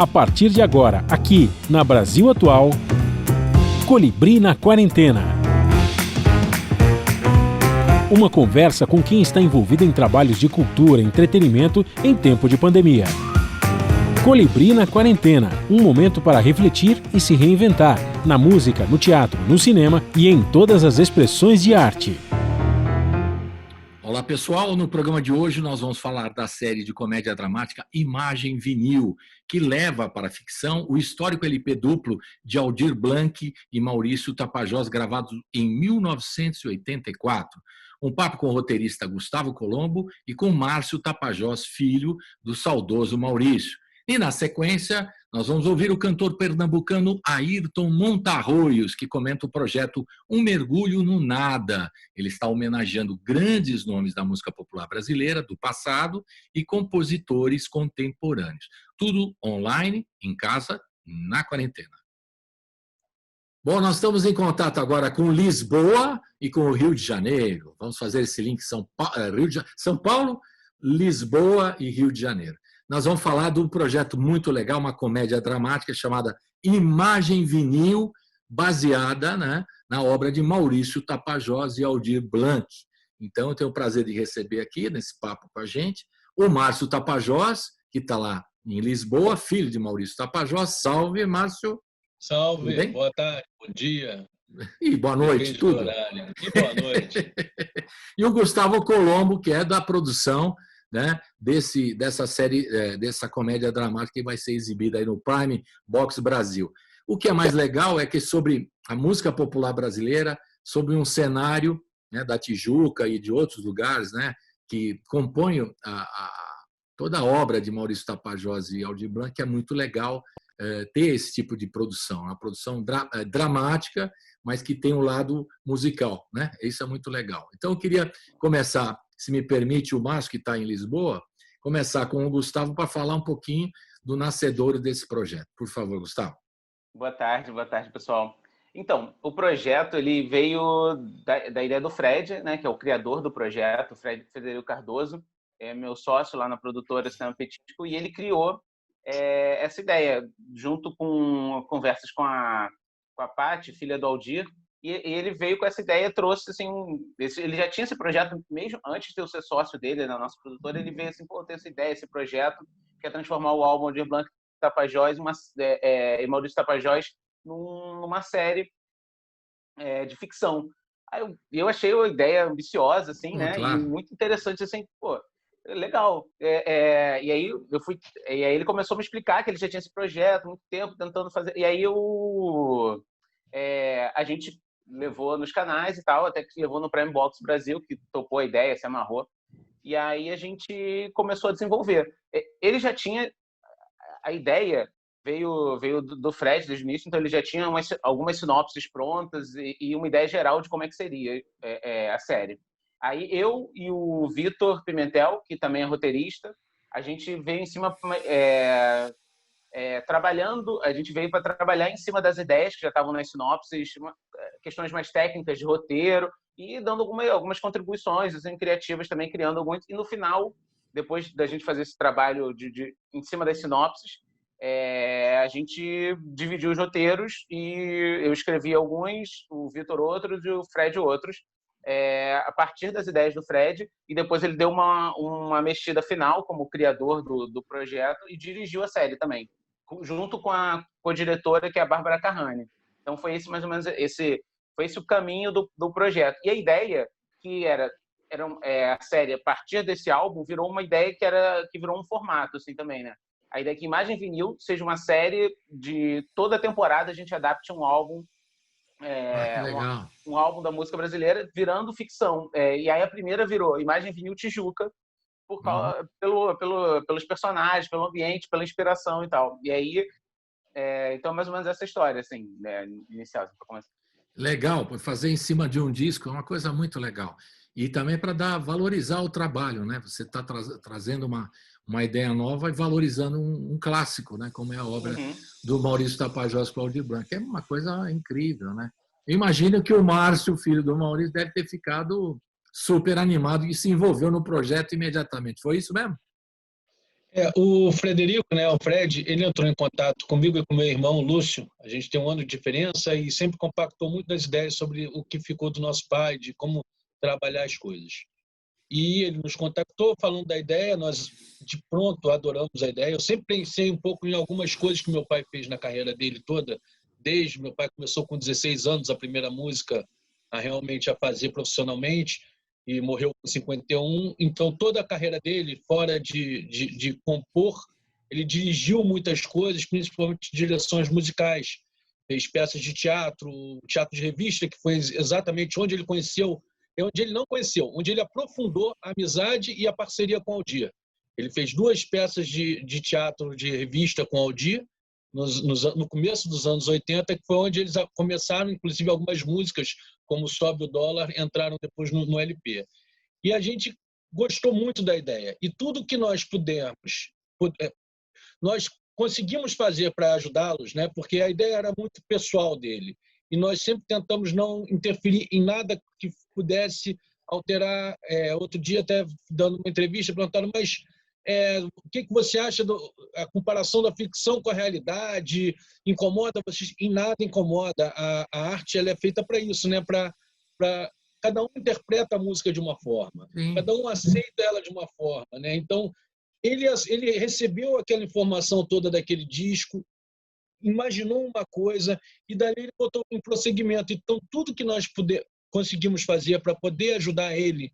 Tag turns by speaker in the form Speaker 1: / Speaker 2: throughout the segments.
Speaker 1: A partir de agora, aqui na Brasil Atual, Colibri na Quarentena. Uma conversa com quem está envolvido em trabalhos de cultura e entretenimento em tempo de pandemia. Colibri na Quarentena, um momento para refletir e se reinventar, na música, no teatro, no cinema e em todas as expressões de arte.
Speaker 2: Olá pessoal, no programa de hoje nós vamos falar da série de comédia dramática Imagem Vinil, que leva para a ficção o histórico LP duplo de Aldir Blanc e Maurício Tapajós, gravado em 1984. Um papo com o roteirista Gustavo Colombo e com Márcio Tapajós, filho do saudoso Maurício. E na sequência, nós vamos ouvir o cantor pernambucano Ayrton Montarroios, que comenta o projeto Um Mergulho no Nada. Ele está homenageando grandes nomes da música popular brasileira do passado e compositores contemporâneos. Tudo online, em casa, na quarentena. Bom, nós estamos em contato agora com Lisboa e com o Rio de Janeiro. Vamos fazer esse link São Paulo, Lisboa e Rio de Janeiro. Nós vamos falar de um projeto muito legal, uma comédia dramática chamada Imagem Vinil, baseada, né, na obra de Maurício Tapajós e Aldir Blanc. Então, eu tenho o prazer de receber aqui, nesse papo com a gente, o Márcio Tapajós, que está lá em Lisboa, filho de Maurício Tapajós. Salve, Márcio.
Speaker 3: Salve, boa tarde, bom dia.
Speaker 2: E boa noite, tudo.
Speaker 3: E boa noite.
Speaker 2: E o Gustavo Colombo, que é da produção, né, dessa série, dessa comédia dramática que vai ser exibida aí no Prime Box Brasil. O que é mais legal é que sobre a música popular brasileira, sobre um cenário, né, da Tijuca e de outros lugares, né, que compõem toda a obra de Maurício Tapajós e Aldir Blanc, que é muito legal ter esse tipo de produção, uma produção dramática, mas que tem um lado musical, né? Isso é muito legal. Então, eu queria começar, se me permite, o Márcio, que está em Lisboa, começar com o Gustavo para falar um pouquinho do nascedouro desse projeto. Por favor, Gustavo.
Speaker 4: Boa tarde, pessoal. Então, o projeto ele veio da ideia do Fred, né, que é o criador do projeto, Frederico Cardoso, é meu sócio lá na produtora Cinema Petisco, e ele criou essa ideia, junto com conversas com a Paty, filha do Aldir, e ele veio com essa ideia, trouxe assim, ele já tinha esse projeto mesmo antes de eu ser sócio dele na nossa produtora, ele veio assim, ter essa ideia, esse projeto, que é transformar o álbum Aldir Blanc Tapajós e Maurício Tapajós numa série de ficção. Aí eu achei a ideia ambiciosa, assim, né? Claro. E muito interessante, assim, pô, legal. E aí ele começou a me explicar que ele já tinha esse projeto há muito tempo, tentando fazer. E aí a gente levou nos canais e tal, até que levou no Prime Box Brasil, que topou a ideia, se amarrou. E aí a gente começou a desenvolver. Ele já tinha a ideia, veio do Fred desde o início, então ele já tinha algumas sinopses prontas e uma ideia geral de como é que seria a série. Aí eu e o Vitor Pimentel, que também é roteirista, a gente veio em cima trabalhando, a gente veio para trabalhar em cima das ideias que já estavam nas sinopses, questões mais técnicas de roteiro e dando algumas contribuições assim, criativas também, criando algumas. E no final, depois da gente fazer esse trabalho em cima das sinopses, a gente dividiu os roteiros e eu escrevi alguns, o Vitor outros e o Fred outros, a partir das ideias do Fred, e depois ele deu uma mexida final como criador do projeto e dirigiu a série também, junto com a diretora, que é a Bárbara Carrani. Então foi esse mais ou menos foi esse o caminho do projeto. E a ideia que era a série, a partir desse álbum, virou uma ideia que virou um formato assim também, né? A ideia é que Imagem Vinil seja uma série de toda temporada a gente adapte um álbum, um álbum da música brasileira virando ficção. E aí a primeira virou Imagem Vinil Tijuca, pelos personagens, pelo ambiente, pela inspiração e tal. E aí, então, mais ou menos essa história, assim, inicial, para começar.
Speaker 2: Legal, fazer em cima de um disco é uma coisa muito legal. E também para valorizar o trabalho, né? Você está trazendo uma ideia nova e valorizando um clássico, né? Como é a obra do Maurício Tapajós com Aldir Blanc. É uma coisa incrível, né? Eu imagino que o Márcio, filho do Maurício, deve ter ficado super animado e se envolveu no projeto imediatamente. Foi isso mesmo?
Speaker 3: O Frederico, né, o Fred, ele entrou em contato comigo e com meu irmão Lúcio. A gente tem um ano de diferença e sempre compactou muito das ideias sobre o que ficou do nosso pai, de como trabalhar as coisas. E ele nos contactou falando da ideia, nós de pronto adoramos a ideia. Eu sempre pensei um pouco em algumas coisas que meu pai fez na carreira dele toda, desde meu pai começou com 16 anos a primeira música realmente a fazer profissionalmente, e morreu com 51. Então, toda a carreira dele, fora de compor, ele dirigiu muitas coisas, principalmente direções musicais. Fez peças de teatro, teatro de revista, que foi exatamente onde ele conheceu, onde ele não conheceu, onde ele aprofundou a amizade e a parceria com o Aldir. Ele fez 2 peças de teatro de revista com o Aldir, no começo dos anos 80, que foi onde eles começaram, inclusive algumas músicas, como Sobe o Dólar, entraram depois no LP. E a gente gostou muito da ideia. E tudo que nós pudemos, nós conseguimos fazer para ajudá-los, né? Porque a ideia era muito pessoal dele. E nós sempre tentamos não interferir em nada que pudesse alterar. Outro dia, até dando uma entrevista, perguntaram, mas o que você acha da comparação da ficção com a realidade? Incomoda vocês? Em nada incomoda. A arte ela é feita para isso, né? Para cada um interpreta a música de uma forma, cada um aceita ela de uma forma, né? Então ele recebeu aquela informação toda daquele disco, imaginou uma coisa e dali ele botou um prosseguimento. Então tudo que nós conseguimos fazer para poder ajudar ele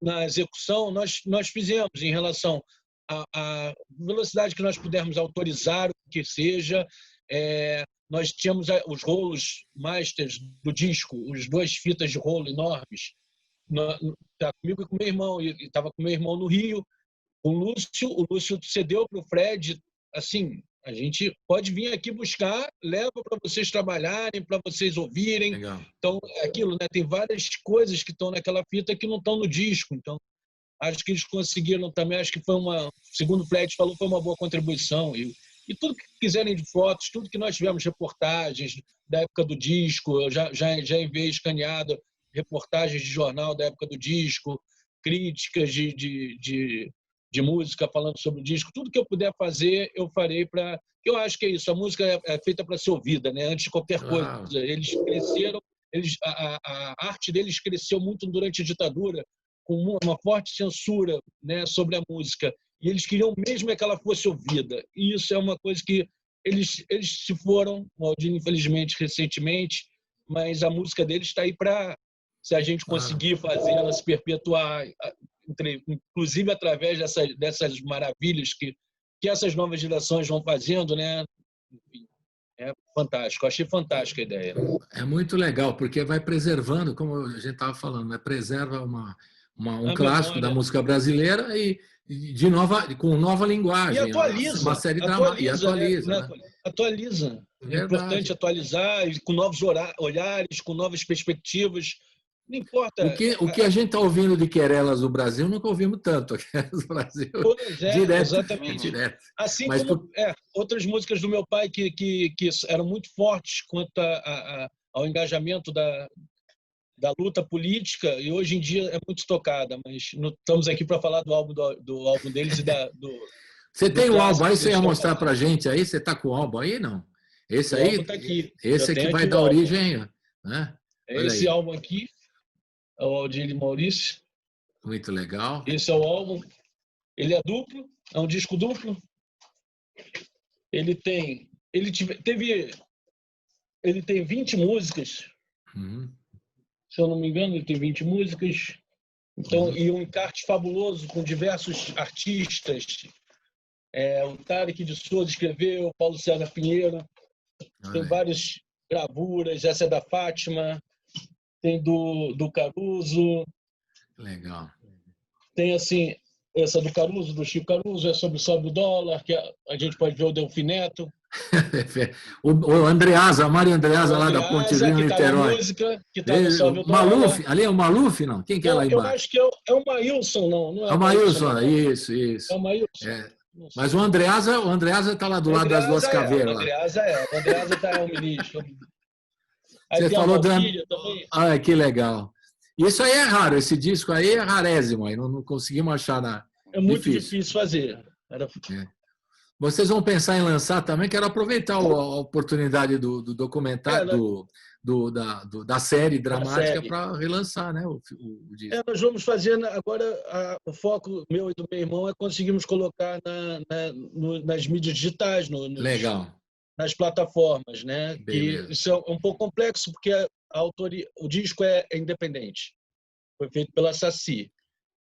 Speaker 3: na execução, nós fizemos em relação à velocidade que nós pudermos autorizar, o que seja. Nós tínhamos os rolos masters do disco, os 2 fitas de rolo enormes. Estava comigo e com meu irmão, e estava com meu irmão no Rio, o Lúcio cedeu para o Fred, assim, a gente pode vir aqui buscar, leva para vocês trabalharem, para vocês ouvirem.
Speaker 2: Legal.
Speaker 3: Então, é aquilo, né? Tem várias coisas que estão naquela fita que não estão no disco. Então, acho que eles conseguiram também, acho que foi segundo o Fred falou, foi uma boa contribuição. E tudo que quiserem de fotos, tudo que nós tivemos, reportagens da época do disco, eu já enviei escaneado reportagens de jornal da época do disco, críticas de música falando sobre o disco, tudo que eu puder fazer, eu farei para... Eu acho que é isso, a música é feita para ser ouvida, né? Antes de qualquer coisa. Eles cresceram, a arte deles cresceu muito durante a ditadura, com uma forte censura, né, sobre a música. E eles queriam mesmo que ela fosse ouvida. E isso é uma coisa que eles se foram, o Aldir, infelizmente, recentemente, mas a música deles está aí para, se a gente conseguir fazer ela se perpetuar, inclusive através dessas maravilhas que essas novas gerações vão fazendo, né? Enfim, é fantástico. Eu achei fantástica a ideia.
Speaker 2: É muito legal, porque vai preservando, como a gente estava falando, né? Preserva um clássico da música brasileira e com nova linguagem.
Speaker 3: E atualiza.
Speaker 2: Uma série dramática. E atualiza.
Speaker 3: Né? Atualiza. É importante atualizar, com novos olhares, com novas perspectivas. Não importa.
Speaker 2: O que a gente está ouvindo de Querelas do Brasil, nunca ouvimos tanto. Querelas do Brasil.
Speaker 3: Pois é,
Speaker 2: direto,
Speaker 3: exatamente.
Speaker 2: Direto.
Speaker 3: Assim como outras músicas do meu pai que eram muito fortes quanto ao engajamento da luta política, e hoje em dia é muito tocada, mas não estamos aqui para falar do álbum deles e do...
Speaker 2: Você tem o álbum aí, você ia mostrar para a gente aí? Você está com o álbum aí, não? Esse
Speaker 3: o
Speaker 2: aí?
Speaker 3: Álbum tá aqui.
Speaker 2: Esse é que vai dar origem, né?
Speaker 3: Esse álbum aqui é o Aldir e Maurício.
Speaker 2: Muito legal.
Speaker 3: Esse é o álbum. Ele é duplo, é um disco duplo. Ele tem 20 músicas. Se eu não me engano, ele tem 20 músicas. Então, e um encarte fabuloso com diversos artistas. O Tarek de Souza escreveu, o Paulo César Pinheiro. Tem várias gravuras. Essa é da Fátima. Tem do Caruso.
Speaker 2: Legal.
Speaker 3: Tem, assim, essa do Caruso, do Chico Caruso, é sobre Sobe o Dólar, que a gente pode ver o Delfineto.
Speaker 2: o Andreasa, a Mário Andreasa lá da Ponte Rio, Niterói.
Speaker 3: Música, que tá no Sobe o Dólar.
Speaker 2: Maluf, ali é o Maluf, não? Quem que é lá embaixo?
Speaker 3: Eu acho que é o Maílson, não é?
Speaker 2: É o Maílson, isso.
Speaker 3: É o Maílson.
Speaker 2: Mas o Andreasa está lá do lado das duas caveiras.
Speaker 3: O Andreasa é o ministro. Aí
Speaker 2: você falou
Speaker 3: também.
Speaker 2: Que legal. Isso aí é raro, esse disco aí é rarésimo, aí não conseguimos achar
Speaker 3: É muito difícil fazer. Era...
Speaker 2: É. Vocês vão pensar em lançar também? Quero aproveitar a oportunidade do documentário, da série dramática para relançar, né, o disco.
Speaker 3: Nós vamos fazer agora, o foco meu e do meu irmão é conseguirmos colocar nas mídias digitais,
Speaker 2: Legal.
Speaker 3: nas plataformas, né?
Speaker 2: Beleza.
Speaker 3: Que isso é um pouco complexo, porque a autoria, o disco é independente. Foi feito pela Saci,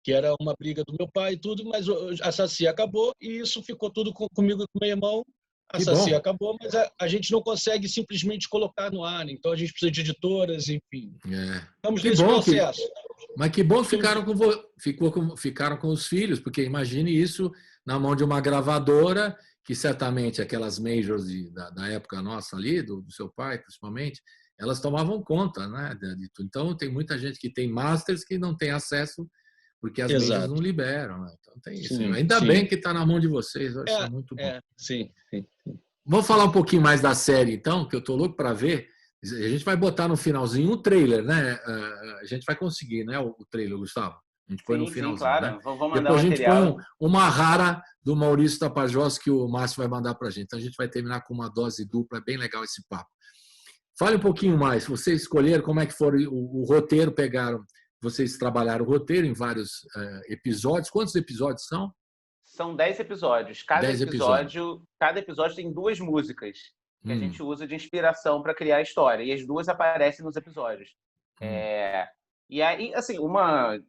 Speaker 3: que era uma briga do meu pai e tudo, mas a Saci acabou e isso ficou tudo comigo e com meu irmão. A Saci acabou, mas a gente não consegue simplesmente colocar no ar, então a gente precisa de editoras, enfim. Estamos nesse processo.
Speaker 2: Mas que bom que ficaram com os filhos, porque imagine isso na mão de uma gravadora, que certamente aquelas majors da época nossa ali, do seu pai principalmente, elas tomavam conta, né? Então tem muita gente que tem masters que não tem acesso porque as majors não liberam, né? Então tem isso.
Speaker 3: Sim,
Speaker 2: ainda bem que está na mão de vocês, isso é muito bom.
Speaker 3: Sim.
Speaker 2: Vamos falar um pouquinho mais da série, então, que eu estou louco para ver. A gente vai botar no finalzinho um trailer, né? A gente vai conseguir, né? O trailer, Gustavo. A gente põe no finalzinho. Sim, claro.
Speaker 4: Né? Vamos mandar
Speaker 2: depois a gente
Speaker 4: material.
Speaker 2: põe uma rara do Maurício Tapajós que o Márcio vai mandar para a gente. Então a gente vai terminar com uma dose dupla. É bem legal esse papo. Fale um pouquinho mais. Vocês escolheram como é que foi o roteiro, vocês trabalharam o roteiro em vários episódios. Quantos episódios são?
Speaker 4: São 10 episódios. Cada episódio tem 2 músicas que a gente usa de inspiração para criar a história. E as 2 aparecem nos episódios. E aí, assim, uma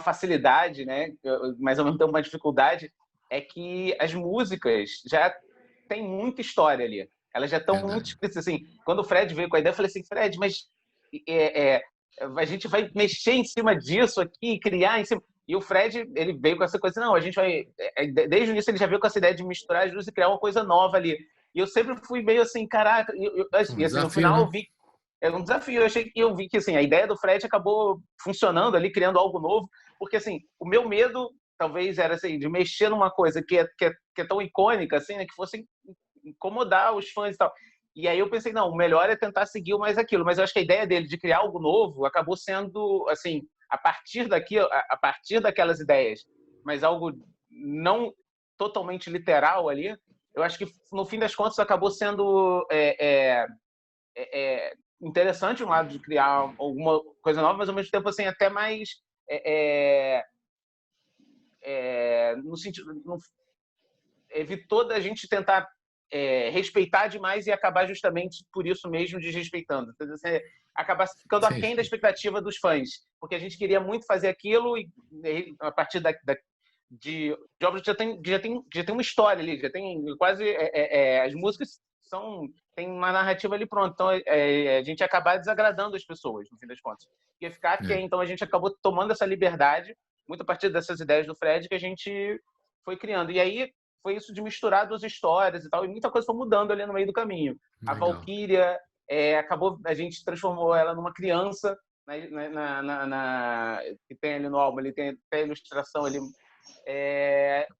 Speaker 4: facilidade, né? Mas ao mesmo tempo uma dificuldade, é que as músicas já têm muita história ali. Elas já estão muito escritas. Assim, quando o Fred veio com a ideia, eu falei assim, Fred, mas a gente vai mexer em cima disso aqui, criar em cima... E o Fred, ele veio com essa coisa, não, a gente vai... Desde o início ele já veio com essa ideia de misturar as duas e criar uma coisa nova ali. E eu sempre fui meio assim, caraca... no final eu vi... É um desafio. Eu vi que assim, a ideia do Fred acabou funcionando ali, criando algo novo. Porque assim, o meu medo talvez era assim, de mexer numa coisa que é tão icônica, assim, né, que fosse incomodar os fãs e tal. E aí eu pensei, não, o melhor é tentar seguir mais aquilo. Mas eu acho que a ideia dele de criar algo novo acabou sendo, assim, a partir daquelas ideias, mas algo não totalmente literal ali, eu acho que, no fim das contas, acabou sendo interessante um lado de criar alguma coisa nova, mas, ao mesmo tempo, assim, até mais no sentido... evitou da gente tentar respeitar demais e acabar justamente por isso mesmo desrespeitando. Então, você acaba ficando aquém da expectativa dos fãs, porque a gente queria muito fazer aquilo e a partir de obras que já tem uma história ali, já tem quase... as músicas tem uma narrativa ali pronta, então a gente ia acabar desagradando as pessoas, no fim das contas. Ia ficar aquém, então a gente acabou tomando essa liberdade, muito a partir dessas ideias do Fred, que a gente foi criando. E aí foi isso de misturar 2 histórias e tal, e muita coisa foi mudando ali no meio do caminho. Legal. A Valquíria, a gente transformou ela numa criança, que tem ali no álbum, ele tem até a ilustração ali,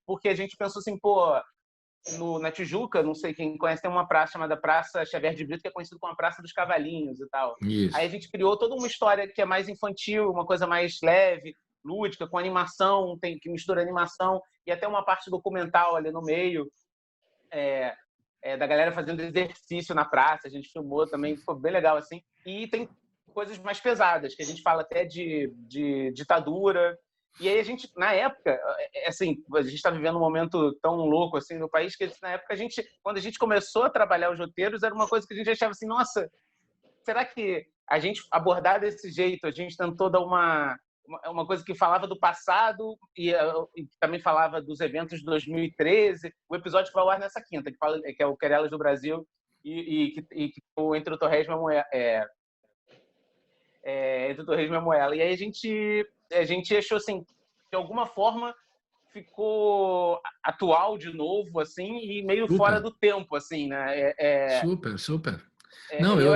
Speaker 4: porque a gente pensou assim, na Tijuca, não sei quem conhece, tem uma praça chamada Praça Xavier de Brito, que é conhecida como a Praça dos Cavalinhos e tal. Isso. Aí a gente criou toda uma história que é mais infantil, uma coisa mais leve, lúdica, com animação, que mistura animação e até uma parte documental ali no meio, da galera fazendo exercício na praça. A gente filmou também, ficou bem legal assim. E tem coisas mais pesadas, que a gente fala até de ditadura. E aí a gente, na época, assim, a gente está vivendo um momento tão louco assim no país, que na época quando a gente começou a trabalhar os roteiros, era uma coisa que a gente achava assim, nossa, será que a gente abordar desse jeito, a gente tentou dar uma coisa que falava do passado e também falava dos eventos de 2013. O episódio que vai ao ar nessa quinta, que é o Querelas do Brasil e que o Entre o Torresmo Entre o Torresmo e a Moela. E aí a gente achou assim, de alguma forma ficou atual de novo, assim, e meio fora do tempo, assim, né?
Speaker 2: Super. Não, eu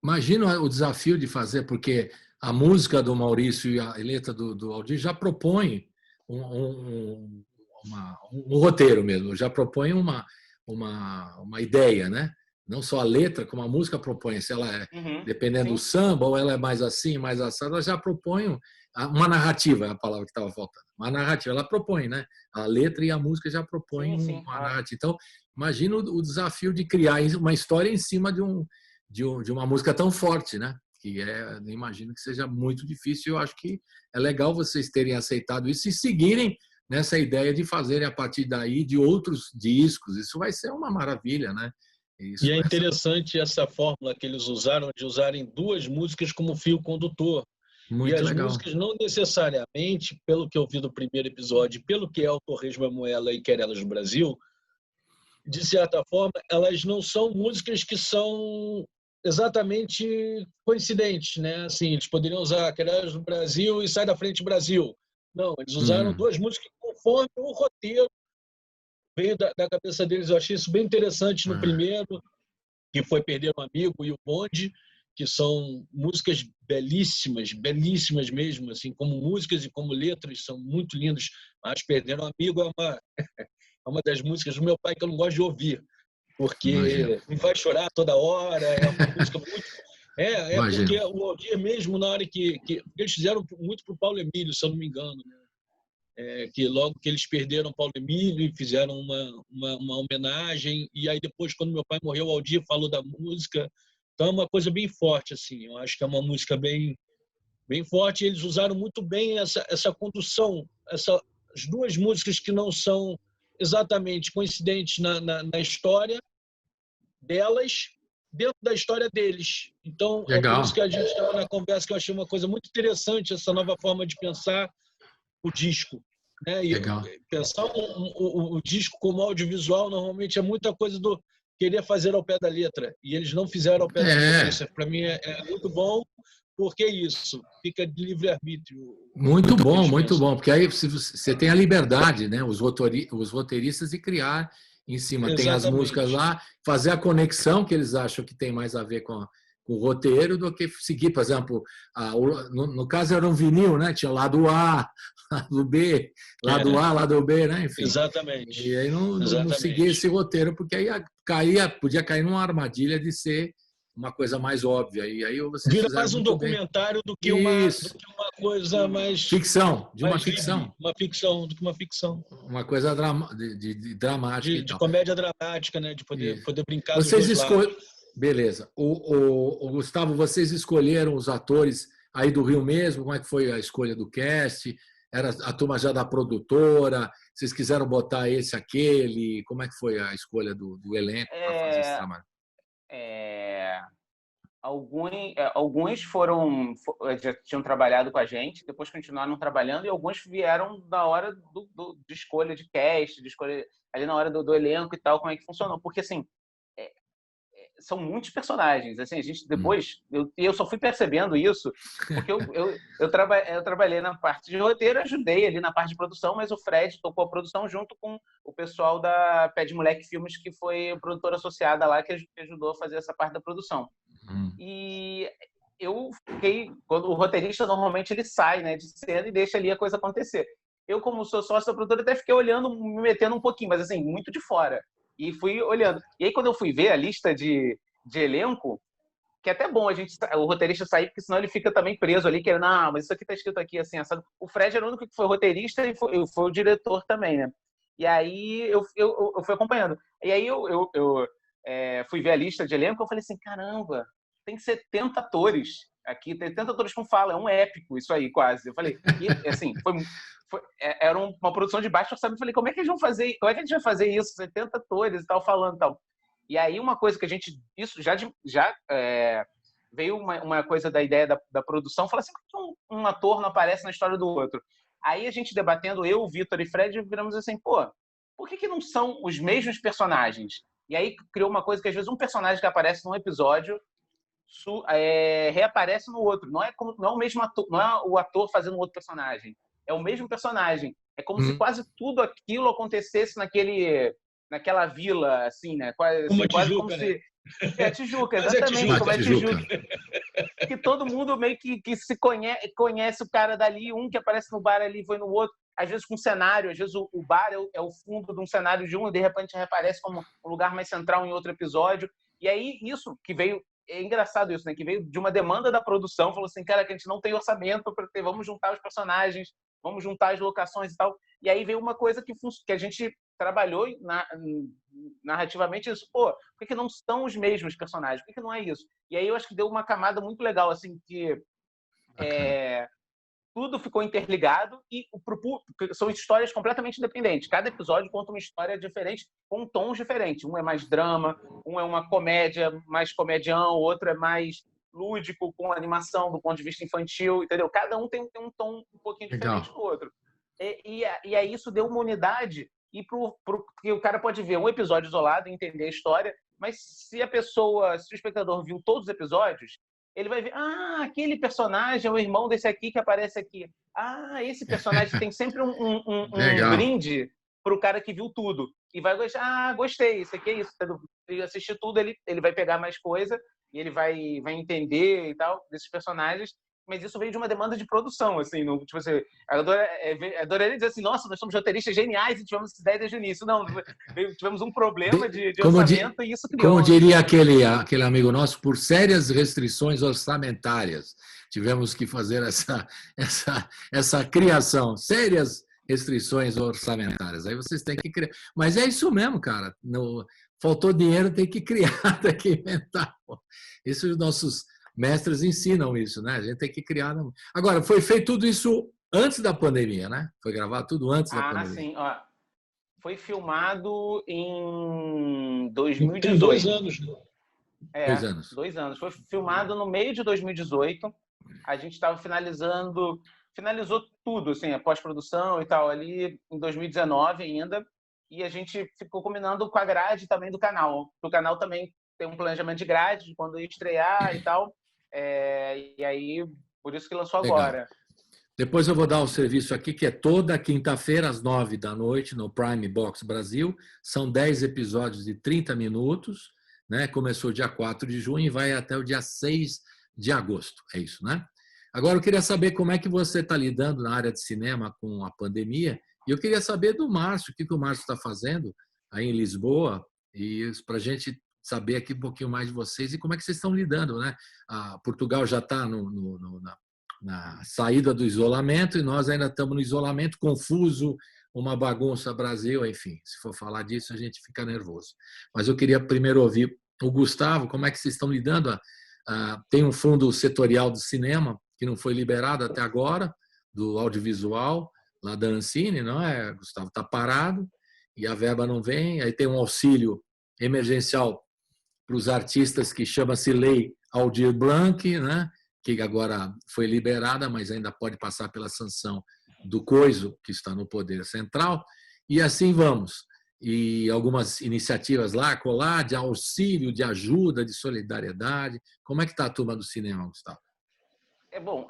Speaker 2: imagino o desafio de fazer, porque a música do Maurício e a letra do Aldir já propõe um roteiro mesmo, já propõe uma ideia, né? Não só a letra, como a música propõe. Se ela dependendo do samba, ou ela é mais assim, mais assado, ela já propõe Uma narrativa é a palavra que estava faltando. Uma narrativa, ela propõe, né? A letra e a música já propõem uma narrativa. Então, imagina o desafio de criar uma história em cima de uma música tão forte, né? Que imagino que seja muito difícil. Eu acho que é legal vocês terem aceitado isso e seguirem nessa ideia de fazerem a partir daí de outros discos. Isso vai ser uma maravilha, né?
Speaker 3: E é interessante essa fórmula que eles usaram, de usarem 2 músicas como fio condutor.
Speaker 2: Muito
Speaker 3: e as
Speaker 2: legal.
Speaker 3: Músicas não necessariamente, pelo que eu vi do primeiro episódio, pelo que é o Torresmo Moela e Querelas do Brasil, de certa forma, elas não são músicas que são exatamente coincidentes, né? Assim, eles poderiam usar Querelas do Brasil e Sai da Frente Brasil. Não, eles usaram 2 músicas conforme o roteiro veio da cabeça deles. Eu achei isso bem interessante no primeiro, que foi Perder um Amigo e o Bonde, que são músicas belíssimas, belíssimas mesmo, assim, como músicas e como letras, são muito lindas. Mas Perder um Amigo é uma das músicas do meu pai que eu não gosto de ouvir, porque me faz chorar toda hora, é uma música muito... porque o Aldir mesmo, na hora que eles fizeram muito para o Paulo Emílio, se eu não me engano, né? Que logo que eles perderam Paulo Emílio e fizeram uma homenagem, e aí depois, quando meu pai morreu, o Aldir falou da música. Então é uma coisa bem forte, assim. Eu acho que é uma música bem, bem forte. Eles usaram muito bem essa condução, as 2 músicas que não são exatamente coincidentes na história delas, dentro da história deles. Então,
Speaker 2: legal.
Speaker 3: É por isso que a gente estava na conversa, que eu achei uma coisa muito interessante, essa nova forma de pensar o disco, né? E pensar o disco como audiovisual normalmente é muita coisa do querer fazer ao pé da letra, e eles não fizeram ao pé da letra. Isso para mim é muito bom, porque isso fica de livre-arbítrio.
Speaker 2: Muito bom, porque aí você tem a liberdade, né? Os roteiristas de criar em cima. Exatamente. Tem as músicas lá, fazer a conexão que eles acham que tem mais a ver com o roteiro do que seguir, por exemplo, no caso era um vinil, né? Tinha lado A, lado B, lado A, lado B, né? Enfim.
Speaker 3: Exatamente.
Speaker 2: E aí não seguia esse roteiro, porque aí podia cair numa armadilha de ser uma coisa mais óbvia. E aí você
Speaker 3: vira mais um documentário do que uma coisa mais...
Speaker 2: Ficção, de uma
Speaker 3: ficção. Uma ficção, do que uma ficção.
Speaker 2: Uma coisa de dramática.
Speaker 3: De comédia dramática, né? De poder brincar
Speaker 2: vocês
Speaker 3: dos 2 lados.
Speaker 2: Beleza. O Gustavo, vocês escolheram os atores aí do Rio mesmo? Como é que foi a escolha do cast? Era a turma já da produtora? Vocês quiseram botar aquele? Como é que foi a escolha do elenco para fazer esse trabalho?
Speaker 4: Alguns já tinham trabalhado com a gente, depois continuaram trabalhando, e alguns vieram da hora de escolha de cast, de escolha ali na hora do elenco e tal, como é que funcionou. Porque, assim, são muitos personagens. Assim, a gente depois... Eu só fui percebendo isso porque eu trabalhei na parte de roteiro, ajudei ali na parte de produção, mas o Fred tocou a produção junto com o pessoal da Pé de Moleque Filmes, que foi produtora associada lá, que ajudou a fazer essa parte da produção. E eu fiquei... Quando o roteirista, normalmente, ele sai, né, de cena e deixa ali a coisa acontecer. Eu, como sou sócio da produtora, até fiquei olhando, me metendo um pouquinho, mas, assim, muito de fora. E fui olhando. E aí, quando eu fui ver a lista de elenco, que é até bom o roteirista sair, porque senão ele fica também preso ali, querendo, mas isso aqui tá escrito aqui, assim, assado. O Fred era o único que foi roteirista e foi o diretor também, né? E aí eu fui acompanhando. E aí eu fui ver a lista de elenco, eu falei assim, caramba, tem 70 atores aqui, tem 70 atores com fala, é um épico isso aí, quase. Eu falei, e, assim, era uma produção de baixo orçamento. Eu falei, como é que a gente vai fazer isso? 70 atores e tal, falando e tal. E aí uma coisa que a gente... Isso já veio uma coisa da ideia da produção, fala assim, por que um ator não aparece na história do outro? Aí a gente debatendo, eu, o Vitor e Fred, viramos assim, por que não são os mesmos personagens? E aí criou uma coisa que às vezes um personagem que aparece num episódio reaparece no outro. Não é o mesmo ator, não é o ator fazendo outro personagem. É o mesmo personagem. É como se quase tudo aquilo acontecesse naquela vila, assim, né? Quase como se... É Tijuca, exatamente, como é Tijuca. Que todo mundo meio que se conhece o cara dali, um que aparece no bar ali, foi no outro, às vezes com cenário, às vezes o bar é o fundo de um cenário de um, e de repente reaparece como um lugar mais central em outro episódio. E aí isso que veio é engraçado isso, né? Que veio de uma demanda da produção, falou assim, cara, que a gente não tem orçamento para ter, vamos juntar os personagens, vamos juntar as locações e tal. E aí veio uma coisa que a gente trabalhou narrativamente isso. Pô, por que não são os mesmos personagens? Por que não é isso? E aí eu acho que deu uma camada muito legal, assim, que tudo ficou interligado e são histórias completamente independentes. Cada episódio conta uma história diferente, com tons diferentes. Um é mais drama, um é uma comédia, mais comedião, o outro é mais lúdico, com animação do ponto de vista infantil, entendeu? Cada um tem um tom um pouquinho diferente do outro. E aí isso deu uma unidade porque o cara pode ver um episódio isolado e entender a história, mas se o espectador viu todos os episódios, ele vai ver, aquele personagem é o irmão desse aqui que aparece aqui. Esse personagem tem sempre um brinde pro cara que viu tudo. E vai gostar, gostei, isso aqui é isso. Ele assistir tudo, ele vai pegar mais coisa e ele vai entender e tal, desses personagens. Mas isso veio de uma demanda de produção, assim, tipo assim, adoraria dizer assim, nossa, nós somos roteiristas geniais e tivemos essa ideia desde o início. Não, tivemos um problema de orçamento e isso criou.
Speaker 2: Como diria aquele amigo nosso, por sérias restrições orçamentárias, tivemos que fazer essa criação, sérias restrições orçamentárias. Aí vocês têm que criar. Mas é isso mesmo, cara. Faltou dinheiro, tem que criar, tem que inventar. Isso os nossos mestres ensinam isso, né? A gente tem que criar. Agora, foi feito tudo isso antes da pandemia, né? Foi gravado tudo antes da pandemia.
Speaker 4: Sim. Ó, foi filmado em 2018.
Speaker 3: Tem 2 anos.
Speaker 2: 2 anos.
Speaker 4: 2 anos. Foi filmado no meio de 2018. A gente estava finalizou tudo, assim, a pós-produção e tal, ali em 2019 ainda. E a gente ficou combinando com a grade também do canal. O canal também tem um planejamento de grade, de quando ia estrear e tal. E aí, por isso que lançou agora.
Speaker 2: Depois eu vou dar o serviço aqui, que é toda quinta-feira, às 9h, no Prime Box Brasil. São 10 episódios de 30 minutos. Né? Começou dia 4 de junho e vai até o dia 6 de agosto. É isso, né? Agora, eu queria saber como é que você está lidando na área de cinema com a pandemia. E eu queria saber do Márcio, o que o Márcio está fazendo aí em Lisboa, e para a gente saber aqui um pouquinho mais de vocês e como é que vocês estão lidando, né? Portugal já está na saída do isolamento e nós ainda estamos no isolamento confuso, uma bagunça Brasil, enfim. Se for falar disso, a gente fica nervoso. Mas eu queria primeiro ouvir o Gustavo, como é que vocês estão lidando? Tem um fundo setorial do cinema que não foi liberado até agora, do audiovisual, lá da Ancine, não é, Gustavo? Está parado e a verba não vem. Aí tem um auxílio emergencial para os artistas que chama-se Lei Aldir Blanc, né? Que agora foi liberada, mas ainda pode passar pela sanção do COISO, que está no Poder Central. E assim vamos. E algumas iniciativas lá, colar, de auxílio, de ajuda, de solidariedade. Como é que está a turma do cinema, Gustavo?
Speaker 4: Bom,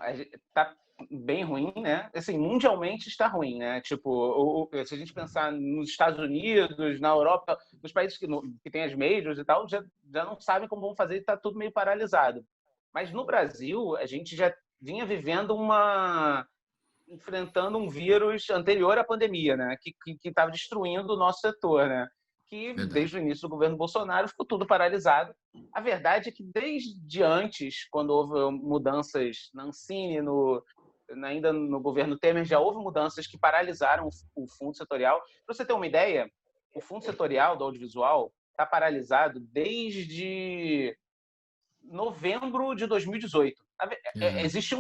Speaker 4: está bem ruim, né? Assim, mundialmente está ruim, né? Tipo, se a gente pensar nos Estados Unidos, na Europa, nos países que tem as majors e tal, já não sabem como vão fazer e está tudo meio paralisado. Mas no Brasil, a gente já vinha enfrentando um vírus anterior à pandemia, né? Que estava destruindo o nosso setor, né? Que desde o início do governo Bolsonaro ficou tudo paralisado. A verdade é que desde antes, quando houve mudanças na Ancine, ainda no governo Temer, já houve mudanças que paralisaram o fundo setorial. Para você ter uma ideia, o fundo setorial do audiovisual está paralisado desde novembro de 2018. Existe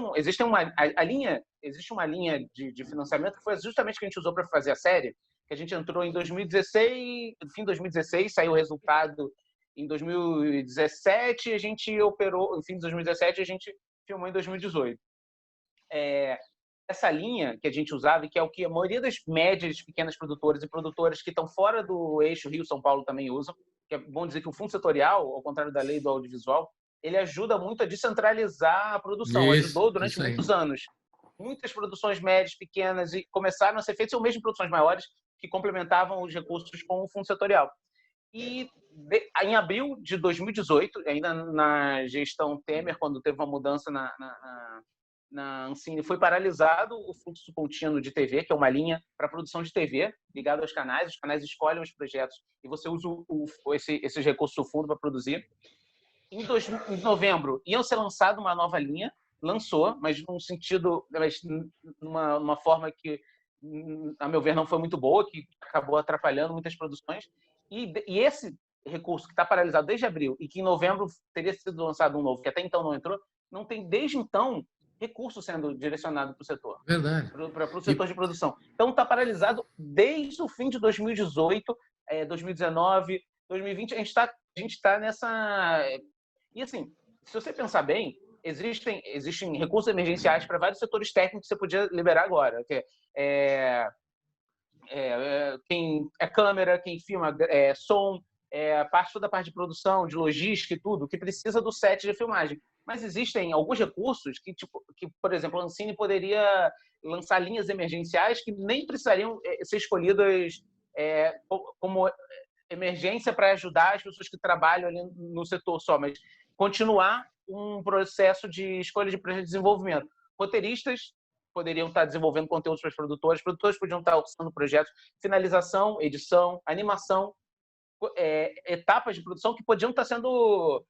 Speaker 4: uma linha de financiamento que foi justamente que a gente usou para fazer a série, que a gente entrou em 2016, fim de 2016, saiu o resultado em 2017, a gente operou, no fim de 2017, a gente filmou em 2018. Essa linha que a gente usava, e que é o que a maioria das médias, pequenas produtoras e produtoras que estão fora do eixo Rio-São Paulo também usam, que é bom dizer que o fundo setorial, ao contrário da lei do audiovisual, ele ajuda muito a descentralizar a produção. Ajudou durante muitos anos. Muitas produções médias, pequenas, e começaram a ser feitas, ou mesmo produções maiores, que complementavam os recursos com o fundo setorial. E em abril de 2018, ainda na gestão Temer, quando teve uma mudança na Ancine, foi paralisado o fluxo contínuo de TV, que é uma linha para produção de TV, ligado aos canais. Os canais escolhem os projetos e você usa esses recursos do fundo para produzir. Em novembro iam ser lançada uma nova linha, lançou, mas num sentido, mas numa forma que, a meu ver, não foi muito boa, que acabou atrapalhando muitas produções. E esse recurso que está paralisado desde abril e que em novembro teria sido lançado um novo, que até então não entrou, não tem desde então recurso sendo direcionado para o setor.
Speaker 2: Verdade.
Speaker 4: Para o setor de produção. Então está paralisado desde o fim de 2018, 2019, 2020. A gente está nessa... E assim, se você pensar bem, existem recursos emergenciais para vários setores técnicos que você podia liberar agora. Que quem é câmera, quem filma som, toda a parte de produção, de logística e tudo, que precisa do set de filmagem. Mas existem alguns recursos que, por exemplo, a Ancine poderia lançar linhas emergenciais que nem precisariam ser escolhidas como emergência para ajudar as pessoas que trabalham ali no setor só, mas continuar um processo de escolha de projeto de desenvolvimento. Roteiristas poderiam estar desenvolvendo conteúdos para os produtores podiam estar orçando projetos, finalização, edição, animação, etapas de produção que podiam estar sendo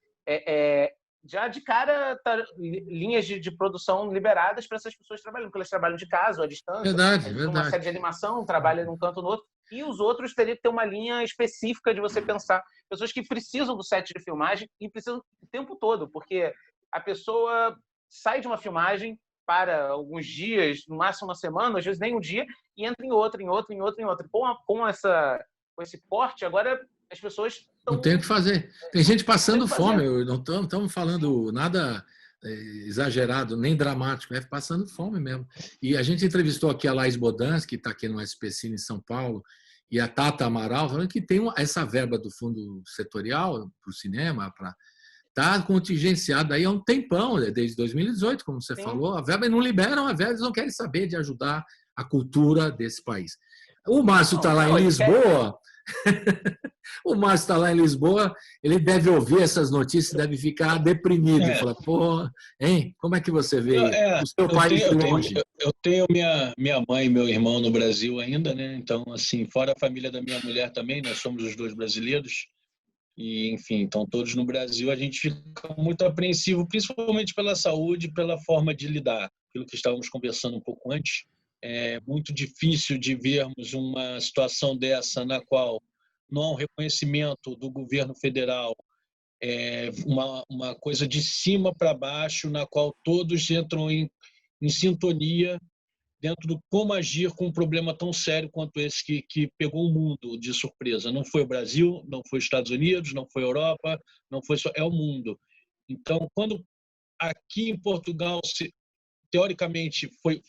Speaker 4: já de cara linhas de produção liberadas para essas pessoas trabalhando, porque elas trabalham de casa ou à distância.
Speaker 2: Verdade.
Speaker 4: Uma série de animação, trabalha num canto ou no outro, e os outros teriam que ter uma linha específica de você pensar. Pessoas que precisam do set de filmagem e precisam o tempo todo, porque a pessoa sai de uma filmagem para alguns dias, no máximo uma semana, às vezes nem um dia, e entra em outra. Com esse porte, agora as pessoas
Speaker 2: não tem o que fazer. Tem gente passando fome. Não estamos falando nada exagerado, nem dramático. É passando fome mesmo. E a gente entrevistou aqui a Laís Bodans, que está aqui no SPCine em São Paulo, e a Tata Amaral, falando que tem essa verba do fundo setorial para o cinema, está contingenciada aí há um tempão, desde 2018, como você falou. A verba não liberam, eles não querem saber de ajudar a cultura desse país. O Márcio está lá em Lisboa. O Márcio está lá em Lisboa, ele deve ouvir essas notícias, deve ficar deprimido. Fala, pô, hein? Como é que você vê o seu país longe?
Speaker 3: Eu tenho minha mãe e meu irmão no Brasil ainda, né? Então, assim, fora a família da minha mulher também, nós somos os dois brasileiros. E, enfim, então todos no Brasil, a gente fica muito apreensivo, principalmente pela saúde, pela forma de lidar. Aquilo que estávamos conversando um pouco antes. É muito difícil de vermos uma situação dessa na qual não há um reconhecimento do governo federal, uma coisa de cima para baixo, na qual todos entram em sintonia dentro do como agir com um problema tão sério quanto esse que pegou o mundo de surpresa. Não foi o Brasil, não foi os Estados Unidos, não foi a Europa, não foi só, é o mundo. Então, quando aqui em Portugal, teoricamente, foi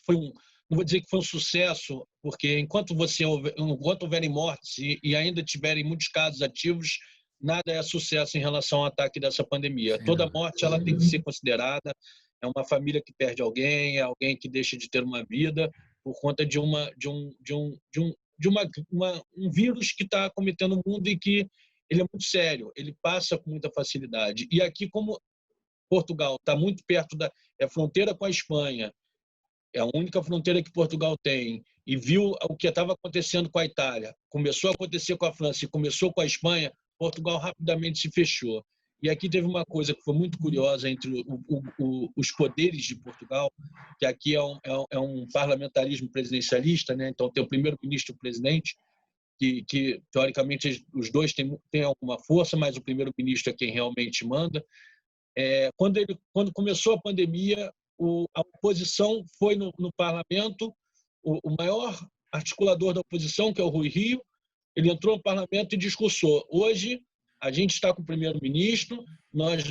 Speaker 3: não vou dizer que foi um sucesso, porque enquanto houverem mortes e ainda tiverem muitos casos ativos, nada é sucesso em relação ao ataque dessa pandemia. Toda morte ela tem que ser considerada. É uma família que perde alguém, é alguém que deixa de ter uma vida por conta de um vírus que está acometendo o mundo e que ele é muito sério, ele passa com muita facilidade. E aqui, como Portugal está muito perto é fronteira com a Espanha, é a única fronteira que Portugal tem, e viu o que estava acontecendo com a Itália, começou a acontecer com a França e começou com a Espanha, Portugal rapidamente se fechou. E aqui teve uma coisa que foi muito curiosa entre os poderes de Portugal, que aqui é um parlamentarismo presidencialista, né? Então tem o primeiro-ministro e o presidente, que teoricamente os dois têm alguma força, mas o primeiro-ministro é quem realmente manda. Quando começou a pandemia, a oposição foi no parlamento, o maior articulador da oposição, que é o Rui Rio, ele entrou no parlamento e discursou. Hoje, a gente está com o primeiro-ministro, nós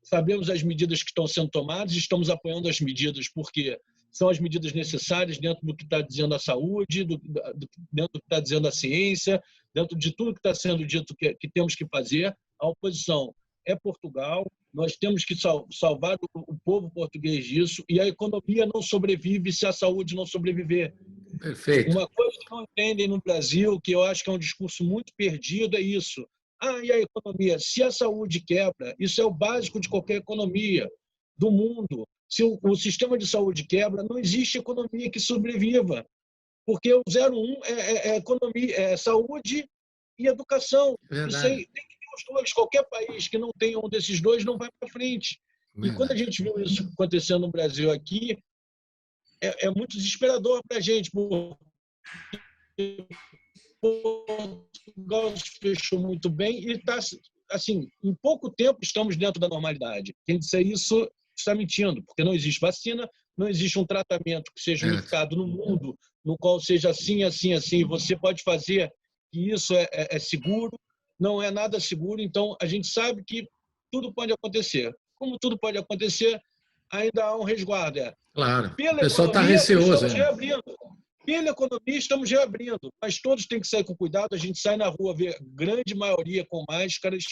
Speaker 3: sabemos as medidas que estão sendo tomadas, estamos apoiando as medidas porque são as medidas necessárias dentro do que está dizendo a saúde, dentro do que está dizendo a ciência, dentro de tudo que está sendo dito que temos que fazer. A oposição é Portugal, nós temos que salvar o povo português disso, e a economia não sobrevive se a saúde não sobreviver.
Speaker 2: Perfeito.
Speaker 3: Uma coisa que não entendem no Brasil, que eu acho que é um discurso muito perdido, é isso. E a economia? Se a saúde quebra, isso é o básico de qualquer economia do mundo. Se o sistema de saúde quebra, não existe economia que sobreviva, porque o 01 é economia, é saúde e educação.
Speaker 2: Verdade.
Speaker 3: Isso aí tem que ter os dois. Qualquer país que não tenha um desses dois não vai para frente. E quando a gente viu isso acontecendo no Brasil aqui, é muito desesperador para a gente, porque Portugal se fechou muito bem e está, assim, em pouco tempo estamos dentro da normalidade. Quem disser isso está mentindo, porque não existe vacina, não existe um tratamento que seja unificado no mundo, no qual seja assim, assim, assim. Você pode fazer que isso é seguro, não é nada seguro, então a gente sabe que tudo pode acontecer. Como tudo pode acontecer, ainda há um resguardo.
Speaker 2: Claro, o
Speaker 3: Pela
Speaker 2: pessoal está
Speaker 3: economia,
Speaker 2: receoso.
Speaker 3: estamos reabrindo. Pela economia, estamos reabrindo, mas todos têm que sair com cuidado. A gente sai na rua, vê grande maioria com máscaras.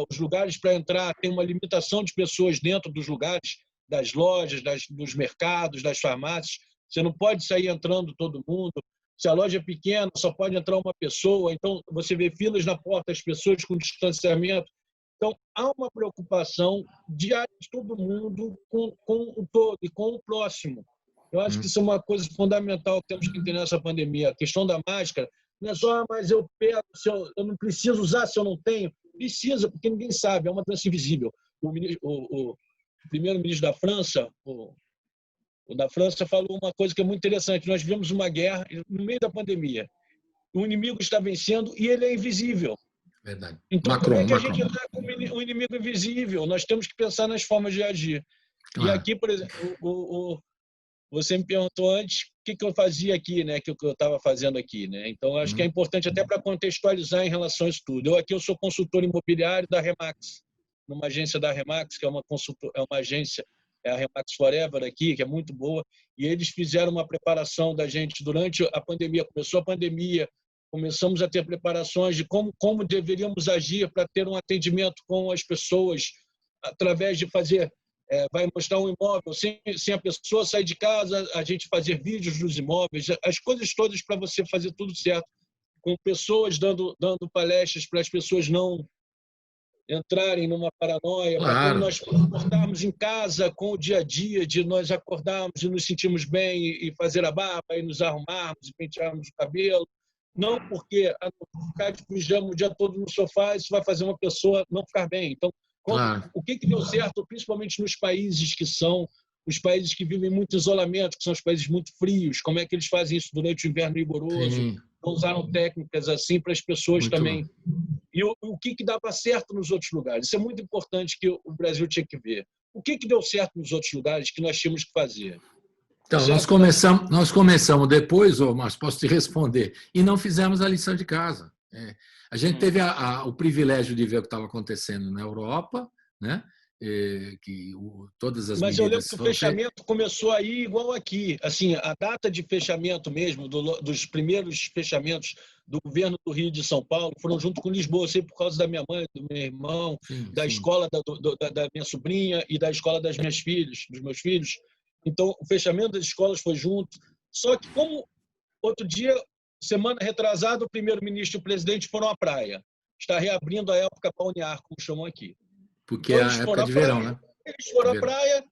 Speaker 3: Os lugares para entrar tem uma limitação de pessoas dentro dos lugares, das lojas, dos mercados, das farmácias. Você não pode sair entrando todo mundo. Se a loja é pequena, só pode entrar uma pessoa. Então, você vê filas na porta, as pessoas com distanciamento. Então, há uma preocupação diária de todo mundo com o todo e com o próximo. Eu acho que isso é uma coisa fundamental que temos que entender nessa pandemia. A questão da máscara não é só, mas eu pego, eu não preciso usar se eu não tenho. Precisa, porque ninguém sabe, é uma doença invisível. O primeiro-ministro da França, o da França, falou uma coisa que é muito interessante. Nós vivemos uma guerra no meio da pandemia. O inimigo está vencendo e ele é invisível.
Speaker 2: Verdade.
Speaker 3: Então,
Speaker 2: Macron,
Speaker 3: como é que a gente está com o inimigo invisível? Nós temos que pensar nas formas de agir. Claro. E aqui, por exemplo, você me perguntou antes o que eu fazia aqui, né? O que eu estava fazendo aqui, né? Então, acho que é importante até para contextualizar em relação a isso tudo. Eu sou consultor imobiliário da Remax, numa agência da Remax, que é uma agência, é a Remax Forever aqui, que é muito boa, e eles fizeram uma preparação da gente durante a pandemia. Começou a pandemia, começamos a ter preparações de como deveríamos agir para ter um atendimento com as pessoas, através de fazer... vai mostrar um imóvel, sem a pessoa sair de casa, a gente fazer vídeos dos imóveis, as coisas todas para você fazer tudo certo, com pessoas dando palestras para as pessoas não entrarem numa paranoia,
Speaker 2: claro.
Speaker 3: Para quando nós comportarmos em casa com o dia a dia, de nós acordarmos e nos sentirmos bem e fazer a barba e nos arrumarmos e pentearmos o cabelo. Não porque ficar de pijama o dia todo no sofá, isso vai fazer uma pessoa não ficar bem. Então, claro. O que deu certo, principalmente nos países que são os países que vivem muito isolamento, que são os países muito frios, como é que eles fazem isso durante o inverno rigoroso? Sim. Não usaram técnicas assim para as pessoas muito também. Bom. E o que dava certo nos outros lugares? Isso é muito importante que o Brasil tinha que ver. O que deu certo nos outros lugares que nós tínhamos que fazer?
Speaker 2: Então, nós começamos depois, Márcio, posso te responder, e não fizemos a lição de casa. A gente teve o privilégio de ver o que estava acontecendo na Europa, né? Que todas as
Speaker 3: Mas eu lembro que o fechamento começou aí igual aqui. Assim, a data de fechamento mesmo, dos primeiros fechamentos do governo do Rio de São Paulo, foram junto com Lisboa, sei por causa da minha mãe, do meu irmão, da escola da minha sobrinha e da escola dos meus filhos. Então, o fechamento das escolas foi junto. Só que como outro dia, semana retrasada, o primeiro-ministro e o presidente foram à praia. Está reabrindo a época balnear, como chamam aqui.
Speaker 2: Porque então, é a época de verão, né?
Speaker 3: Eles foram à praia,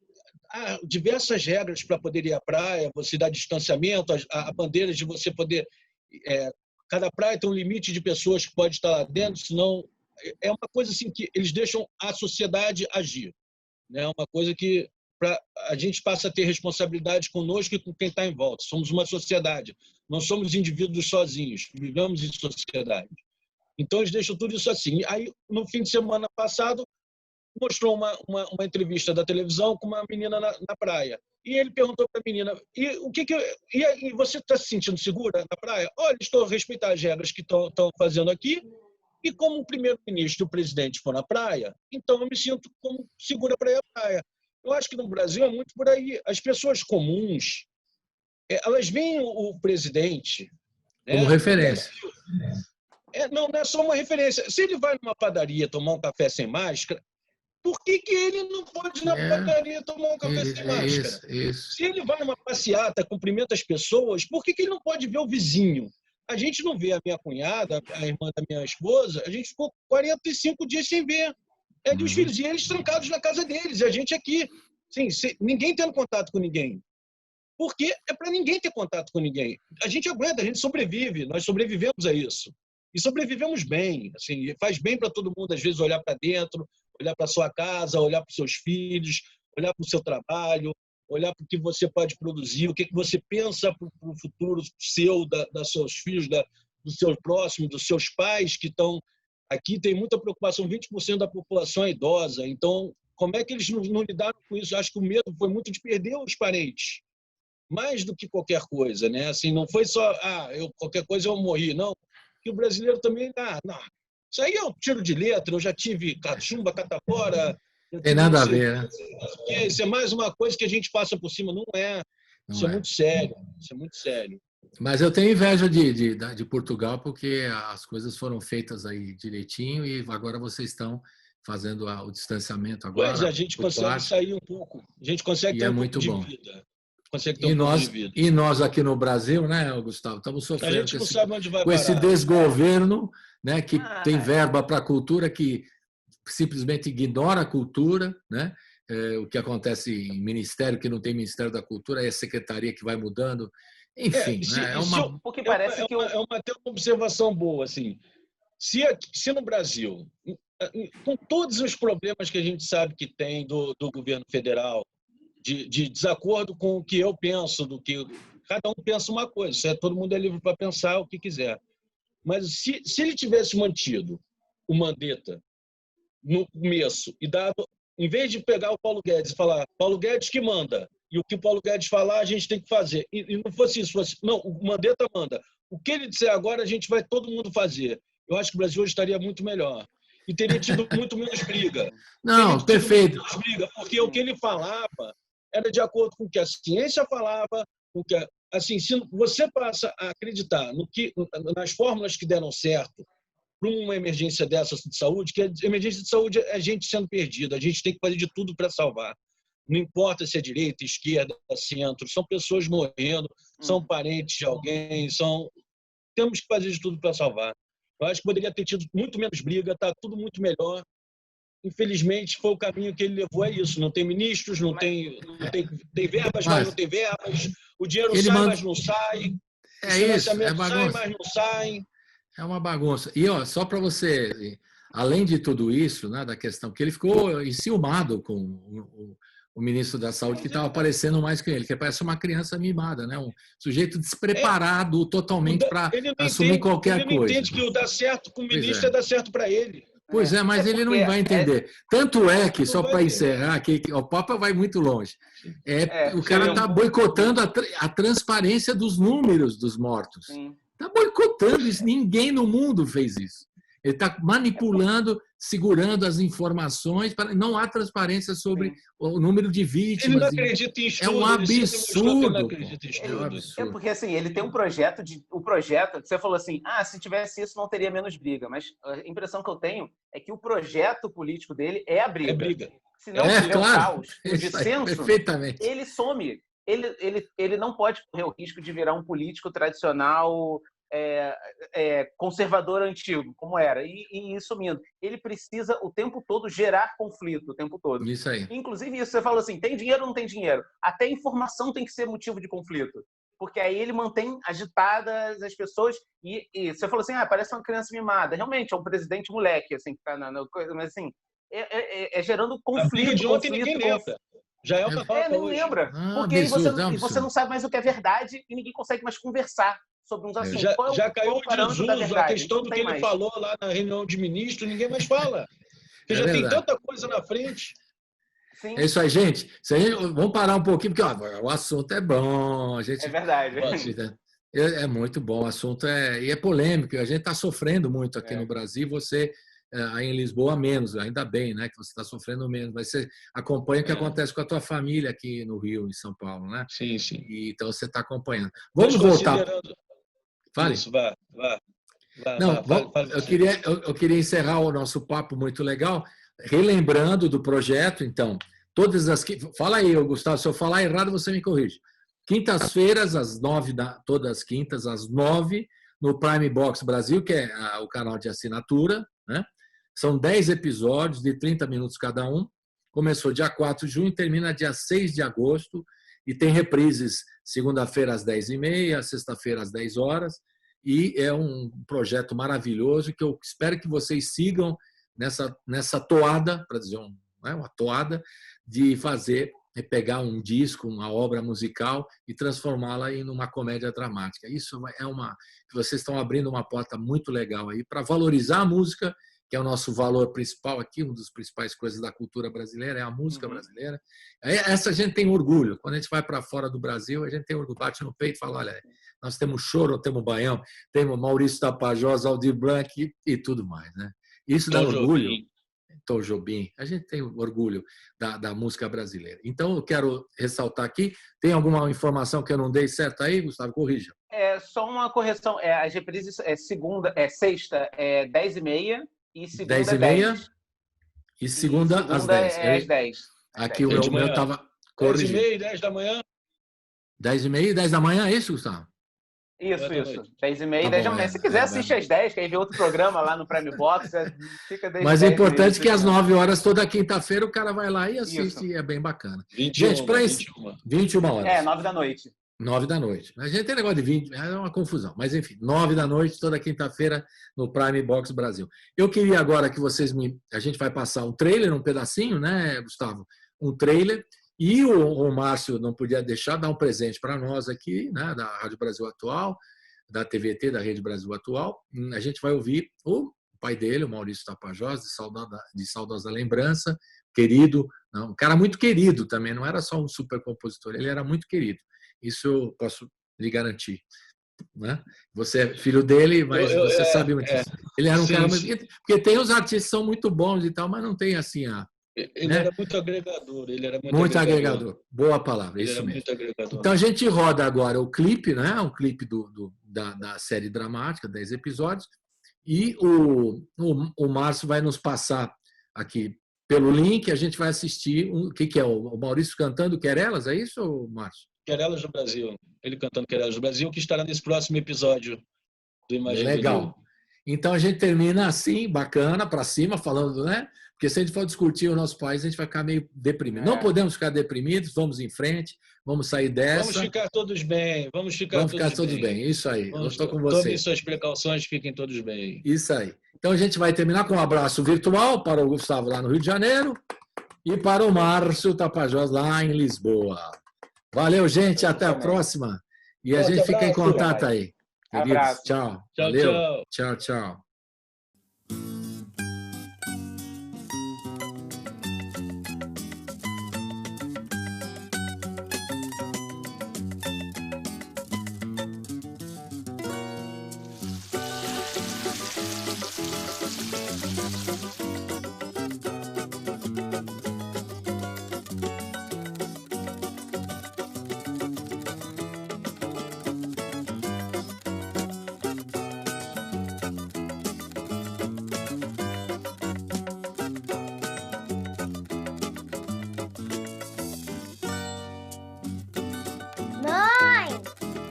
Speaker 3: há diversas regras para poder ir à praia, você dá distanciamento, a bandeira de você poder... cada praia tem um limite de pessoas que pode estar lá dentro, senão... É uma coisa assim que eles deixam a sociedade agir. É uma coisa que a gente passa a ter responsabilidade conosco e com quem está em volta. Somos uma sociedade, não somos indivíduos sozinhos, vivemos em sociedade. Então, eles deixam tudo isso assim. Aí, no fim de semana passado, mostrou uma entrevista da televisão com uma menina na praia. E ele perguntou para a menina, e você está se sentindo segura na praia? Olha, estou a respeitar as regras que estão fazendo aqui, e como o primeiro-ministro e o presidente foram na praia, então eu me sinto como segura para ir à praia. Eu acho que no Brasil é muito por aí. As pessoas comuns, elas veem o presidente...
Speaker 2: Como referência.
Speaker 3: Não é só uma referência. Se ele vai numa padaria tomar um café sem máscara, por que ele não pode ir na padaria tomar um café sem máscara?
Speaker 2: Isso.
Speaker 3: Se ele vai numa passeata, cumprimenta as pessoas, por que ele não pode ver o vizinho? A gente não vê a minha cunhada, a irmã da minha esposa, a gente ficou 45 dias sem ver. Os filhos, e eles trancados na casa deles, e a gente aqui. Sim, ninguém tendo contato com ninguém. Porque é para ninguém ter contato com ninguém. A gente aguenta, a gente sobrevive, nós sobrevivemos a isso. e sobrevivemos bem. Assim, faz bem para todo mundo, às vezes, olhar para dentro, olhar para sua casa, olhar para os seus filhos, olhar para o seu trabalho, olhar para o que você pode produzir, o que você pensa para o futuro seu, dos seus filhos, dos seus próximos, dos seus pais que estão aqui. Tem muita preocupação, 20% da população é idosa, então como é que eles não lidaram com isso? Eu acho que o medo foi muito de perder os parentes, mais do que qualquer coisa, né? Assim, não foi só, qualquer coisa eu morri, não. Que o brasileiro também, não. Isso aí é um tiro de letra, eu já tive cachumba, catapora.
Speaker 2: Tem nada a ver, né?
Speaker 3: Isso é mais uma coisa que a gente passa por cima, não é. Isso é muito sério, isso é muito sério.
Speaker 2: Mas eu tenho inveja de Portugal, porque as coisas foram feitas aí direitinho e agora vocês estão fazendo o distanciamento agora.
Speaker 3: Pois, a gente consegue sair um pouco, a gente consegue ter um pouco de vida.
Speaker 2: E nós aqui no Brasil, né, Gustavo, estamos sofrendo com esse desgoverno, né, que tem verba para a cultura, que simplesmente ignora a cultura, né? O que acontece em ministério, que não tem Ministério da Cultura, é a secretaria que vai mudando. Enfim,
Speaker 3: é uma observação boa. Assim, se no Brasil, com todos os problemas que a gente sabe que tem do governo federal, de desacordo com o que eu penso, do que cada um pensa uma coisa, todo mundo é livre para pensar o que quiser. Mas se ele tivesse mantido o Mandetta no começo e dado, em vez de pegar o Paulo Guedes e falar Paulo Guedes que manda, e o que o Paulo Guedes falar a gente tem que fazer, e não fosse isso, não, o Mandetta manda, o que ele disser agora a gente vai todo mundo fazer. Eu acho que o Brasil hoje estaria muito melhor e teria tido muito menos briga.
Speaker 2: Não, perfeito.
Speaker 3: Porque o que ele falava era de acordo com o que a ciência falava, assim, se você passa a acreditar nas fórmulas que deram certo para uma emergência dessa de saúde, que a emergência de saúde é gente sendo perdida, a gente tem que fazer de tudo para salvar. Não importa se é direita, esquerda, centro, são pessoas morrendo, são parentes de alguém, temos que fazer de tudo para salvar. Eu acho que poderia ter tido muito menos briga, está tudo muito melhor. Infelizmente, foi o caminho que ele levou a isso. Não tem ministros, tem verbas, mas não tem verbas. O dinheiro sai, mas não sai.
Speaker 2: É isso, é bagunça.
Speaker 3: Sai, mas não sai.
Speaker 2: É uma bagunça. E só para você, além de tudo isso, né, da questão, que ele ficou enciumado com o ministro da Saúde, que estava aparecendo mais que ele, que parece uma criança mimada, né? Um sujeito despreparado totalmente para assumir qualquer coisa. Ele não entende
Speaker 3: que o dar certo com o ministro é dar certo para ele.
Speaker 2: Pois é, mas ele não vai entender. Tanto é que, só para encerrar, que o Papa vai muito longe. O cara está boicotando a transparência dos números dos mortos. Está boicotando isso. Ninguém no mundo fez isso. Ele está manipulando, segurando as informações. Não há transparência sobre o número de vítimas.
Speaker 3: Ele não acredita em estudo.
Speaker 2: É um absurdo.
Speaker 4: Porque assim, ele tem um projeto. O projeto, você falou assim, se tivesse isso não teria menos briga. Mas a impressão que eu tenho é que o projeto político dele é a briga.
Speaker 3: É briga.
Speaker 4: Se não tiver o caos, o dissenso,
Speaker 2: perfeitamente.
Speaker 4: Ele some. Ele não pode correr o risco de virar um político tradicional, conservador antigo, como era, e ir sumindo. Ele precisa o tempo todo gerar conflito, o tempo todo.
Speaker 2: Isso aí.
Speaker 4: Inclusive, isso você falou assim, tem dinheiro ou não tem dinheiro? Até informação tem que ser motivo de conflito. Porque aí ele mantém agitadas as pessoas e você falou assim, parece uma criança mimada. Realmente, é um presidente moleque, assim, que tá na coisa, mas assim, gerando conflito.
Speaker 3: De ontem ninguém lembra. Já é uma falta
Speaker 4: nem lembra. Porque aí você não sabe mais o que é verdade e ninguém consegue mais conversar sobre uns assuntos.
Speaker 3: Já caiu de desuso a questão do que ele falou lá na reunião de ministros, ninguém mais fala. Porque já tem tanta coisa na frente.
Speaker 2: Sim. É isso aí, gente. Vamos parar um pouquinho, porque o assunto é bom.
Speaker 4: É verdade.
Speaker 2: É muito bom. O assunto é polêmico. A gente está sofrendo muito aqui no Brasil. Você, aí em Lisboa, menos. Ainda bem, né, que você está sofrendo menos. Mas você acompanha o que acontece com a tua família aqui no Rio, em São Paulo, né?
Speaker 3: Sim, sim.
Speaker 2: Então você está acompanhando. Vamos voltar. Fale.
Speaker 3: Isso, vá.
Speaker 2: Eu queria encerrar o nosso papo muito legal, relembrando do projeto, então, fala aí, Gustavo, se eu falar errado, você me corrige. Quintas-feiras, às 9, todas as quintas, às 9, no Prime Box Brasil, que é o canal de assinatura, né? São 10 episódios de 30 minutos cada um. Começou dia 4 de junho e termina dia 6 de agosto. E tem reprises segunda-feira às 10h30, sexta-feira às 10 horas. e é um projeto maravilhoso que eu espero que vocês sigam nessa toada, para dizer uma toada, de fazer, pegar um disco, uma obra musical e transformá-la em uma comédia dramática. Isso vocês estão abrindo uma porta muito legal aí para valorizar a música, que é o nosso valor principal aqui, uma das principais coisas da cultura brasileira é a música brasileira. Essa a gente tem orgulho. Quando a gente vai para fora do Brasil, a gente tem orgulho, bate no peito e fala, olha, nós temos Choro, temos Baião, temos Maurício Tapajós, Aldir Blanc e tudo mais, né? Isso dá orgulho. Tom Jobim, a gente tem orgulho da música brasileira. Então, eu quero ressaltar aqui, tem alguma informação que eu não dei certo aí, Gustavo? Corrija.
Speaker 4: Só uma correção, as reprises sexta é 10h30 e segunda
Speaker 2: 10h30 e segunda às 10.
Speaker 4: Às 10.
Speaker 2: Aqui o meu estava corrigido.
Speaker 3: 10h30 e 10 da manhã.
Speaker 2: 10h30 e 10 da manhã, é isso, Gustavo?
Speaker 4: Isso. 10h30 e 10 da manhã. Se quiser, assiste às 10, que aí vê outro programa lá no Prime Box. Fica 10.
Speaker 2: Mas é importante que às 9 horas, toda quinta-feira, o cara vai lá e assiste, e é bem bacana.
Speaker 3: 21
Speaker 2: horas.
Speaker 4: 9 da noite.
Speaker 2: 9 da noite. A gente tem negócio de 20, é uma confusão. Mas, enfim, 9 da noite, toda quinta-feira, no Prime Box Brasil. Eu queria agora que vocês A gente vai passar um trailer, um pedacinho, né, Gustavo? Um trailer. E o Márcio não podia deixar dar um presente para nós aqui, né, da Rádio Brasil Atual, da TVT, da Rede Brasil Atual. A gente vai ouvir o pai dele, o Maurício Tapajós, de saudosa lembrança, querido, um cara muito querido também, não era só um super compositor, ele era muito querido. Isso eu posso lhe garantir. Né? Você é filho dele, mas você sabe muito. Ele era um cara muito... Porque tem os artistas que são muito bons e tal, mas não tem assim
Speaker 3: Ele era muito agregador. Muito
Speaker 2: agregador. Boa palavra, isso mesmo. Então a gente roda agora o clipe, né? Um clipe da série dramática, 10 episódios, e o Márcio vai nos passar aqui pelo link, a gente vai assistir o que é o Maurício cantando Querelas, é isso, Márcio?
Speaker 3: Querelas do Brasil. Ele cantando Querelas do Brasil, que estará nesse próximo episódio do Imagem
Speaker 2: Legal.
Speaker 3: Vinil.
Speaker 2: Então a gente termina assim, bacana, para cima, falando, né? Porque se a gente for discutir o nosso país, a gente vai ficar meio deprimido. Não podemos ficar deprimidos, vamos em frente, vamos sair dessa.
Speaker 3: Vamos ficar todos bem, vamos ficar todos bem.
Speaker 2: Isso aí, eu estou com você.
Speaker 3: Tomem suas precauções, fiquem todos bem.
Speaker 2: Isso aí. Então a gente vai terminar com um abraço virtual para o Gustavo lá no Rio de Janeiro e para o Márcio Tapajós lá em Lisboa. Valeu, gente, até a próxima. E a gente fica em contato aí. Queridos, tchau. Valeu. Tchau.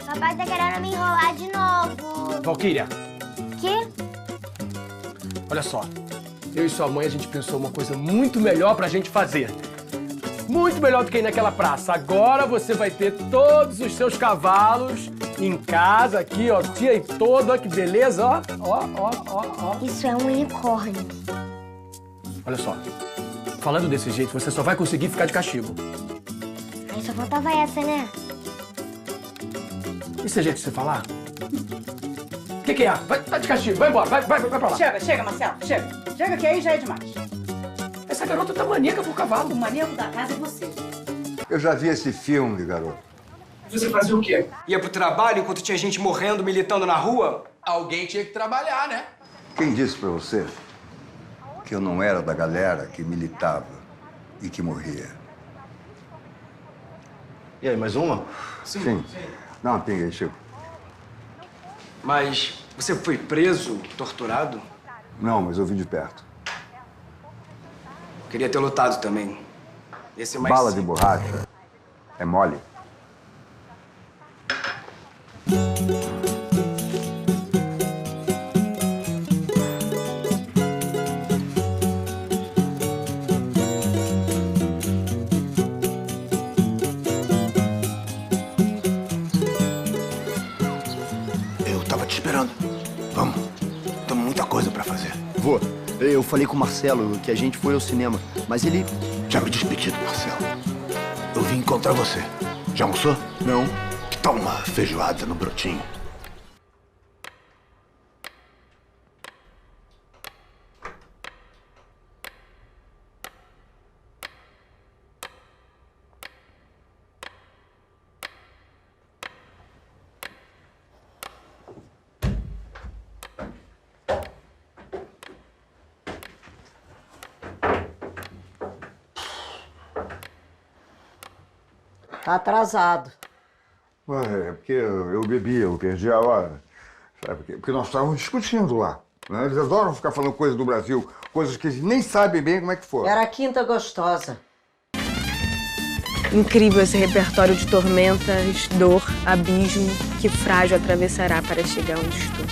Speaker 5: Papai tá querendo me enrolar de novo.
Speaker 6: Valquíria.
Speaker 5: Quê?
Speaker 6: Olha só. Eu e sua mãe, a gente pensou uma coisa muito melhor pra gente fazer. Muito melhor do que ir naquela praça. Agora você vai ter todos os seus cavalos em casa, aqui, ó. Tia e todo, ó, que beleza, ó. Ó.
Speaker 5: Isso é um unicórnio.
Speaker 6: Olha só. Falando desse jeito, você só vai conseguir ficar de castigo.
Speaker 5: Aí só faltava essa, né?
Speaker 6: Esse é jeito de você falar? O que é? Vai, tá de castigo, vai embora, vai pra lá.
Speaker 7: Chega, Marcelo, chega. Chega que aí já é demais.
Speaker 6: Essa garota tá maníaca por cavalo.
Speaker 7: O maníaco da casa é você.
Speaker 8: Eu já vi esse filme, garoto.
Speaker 6: Você fazia o quê?
Speaker 9: Ia pro trabalho enquanto tinha gente morrendo, militando na rua?
Speaker 10: Alguém tinha que trabalhar, né?
Speaker 8: Quem disse pra você que eu não era da galera que militava e que morria?
Speaker 6: E aí, mais uma?
Speaker 8: Sim. Dá uma pinga aí, Chico.
Speaker 9: Mas você foi preso, torturado?
Speaker 8: Não, mas eu vi de perto.
Speaker 9: Queria ter lutado também. Esse é mais
Speaker 8: Bala de
Speaker 9: simples.
Speaker 8: borracha é mole.
Speaker 11: Vô, eu falei com o Marcelo que a gente foi ao cinema, mas ele...
Speaker 12: Já me despedi do Marcelo. Eu vim encontrar você. Já almoçou?
Speaker 11: Não.
Speaker 12: Que tal uma feijoada no brotinho?
Speaker 13: Tá atrasado.
Speaker 8: Ué, é porque eu bebi, eu perdi a hora. Sabe? Porque nós estávamos discutindo lá. Né? Eles adoram ficar falando coisas do Brasil, coisas que eles nem sabem bem como é que foi.
Speaker 13: Era a Quinta Gostosa.
Speaker 14: Incrível esse repertório de tormentas, dor, abismo, que frágil atravessará para chegar onde estou.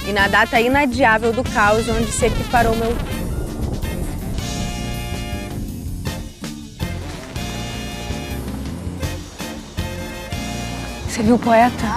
Speaker 14: E na data inadiável do caos onde se equiparou meu corpo. Você viu o poeta?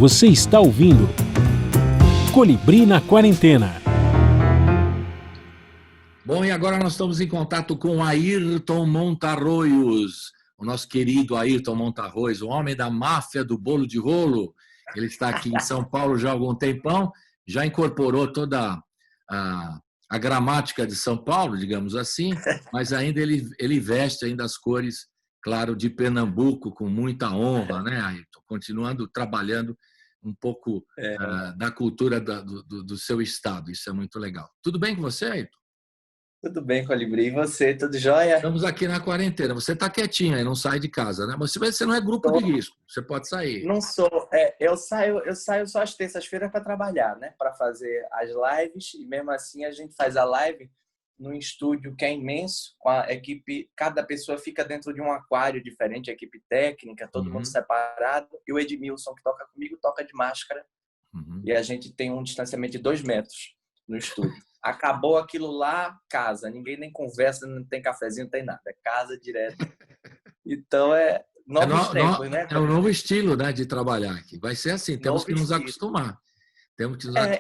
Speaker 1: Você está ouvindo Colibri na Quarentena.
Speaker 2: Bom, e agora nós estamos em contato com Ayrton Montarroios, o nosso querido Ayrton Montarroios, o homem da máfia do bolo de rolo. Ele está aqui em São Paulo já há algum tempão, já incorporou toda a gramática de São Paulo, digamos assim, mas ainda ele veste ainda as cores, claro, de Pernambuco com muita honra, né, Ayrton? Continuando trabalhando um pouco da cultura do seu estado. Isso é muito legal. Tudo bem com você, Ayrton?
Speaker 15: Tudo bem, Colibri. E você, tudo jóia?
Speaker 2: Estamos aqui na quarentena. Você está quietinho aí, não sai de casa, né? Mas você não é grupo de risco, você pode sair.
Speaker 15: Não sou. Eu saio só às terças-feiras para trabalhar, né? Para fazer as lives. E mesmo assim a gente faz a live num estúdio que é imenso, com a equipe. Cada pessoa fica dentro de um aquário diferente, a equipe técnica, todo mundo separado. E o Edmilson, que toca comigo, toca de máscara. E a gente tem um distanciamento de 2 metros no estúdio. Acabou aquilo lá, casa. Ninguém nem conversa, não tem cafezinho, não tem nada. É casa direto. Então novos tempos, né?
Speaker 2: É um novo estilo, né, de trabalhar aqui. Vai ser assim, temos que nos acostumar.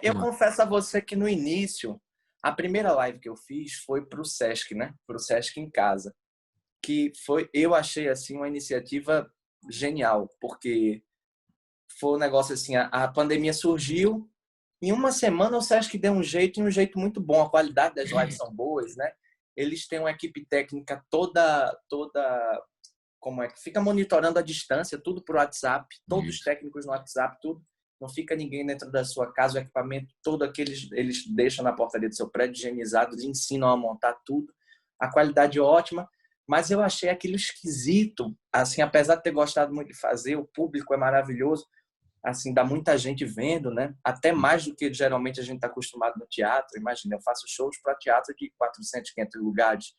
Speaker 15: Eu confesso a você que no início, a primeira live que eu fiz foi para o Sesc, né? Para o Sesc em Casa. Eu achei assim uma iniciativa genial, porque foi um negócio assim, a pandemia surgiu. Em uma semana o Sesc deu um jeito muito bom. A qualidade das lives são boas, né? Eles têm uma equipe técnica toda como é que fica monitorando a distância, tudo por WhatsApp, todos os técnicos no WhatsApp, tudo. Não fica ninguém dentro da sua casa, o equipamento todo aqueles eles deixam na portaria do seu prédio higienizado, eles ensinam a montar tudo. A qualidade é ótima. Mas eu achei aquilo esquisito, assim, apesar de ter gostado muito de fazer, o público é maravilhoso, assim, dá muita gente vendo, né? Até mais do que geralmente a gente está acostumado no teatro. Imagina, eu faço shows para teatro de 400, 500 lugares,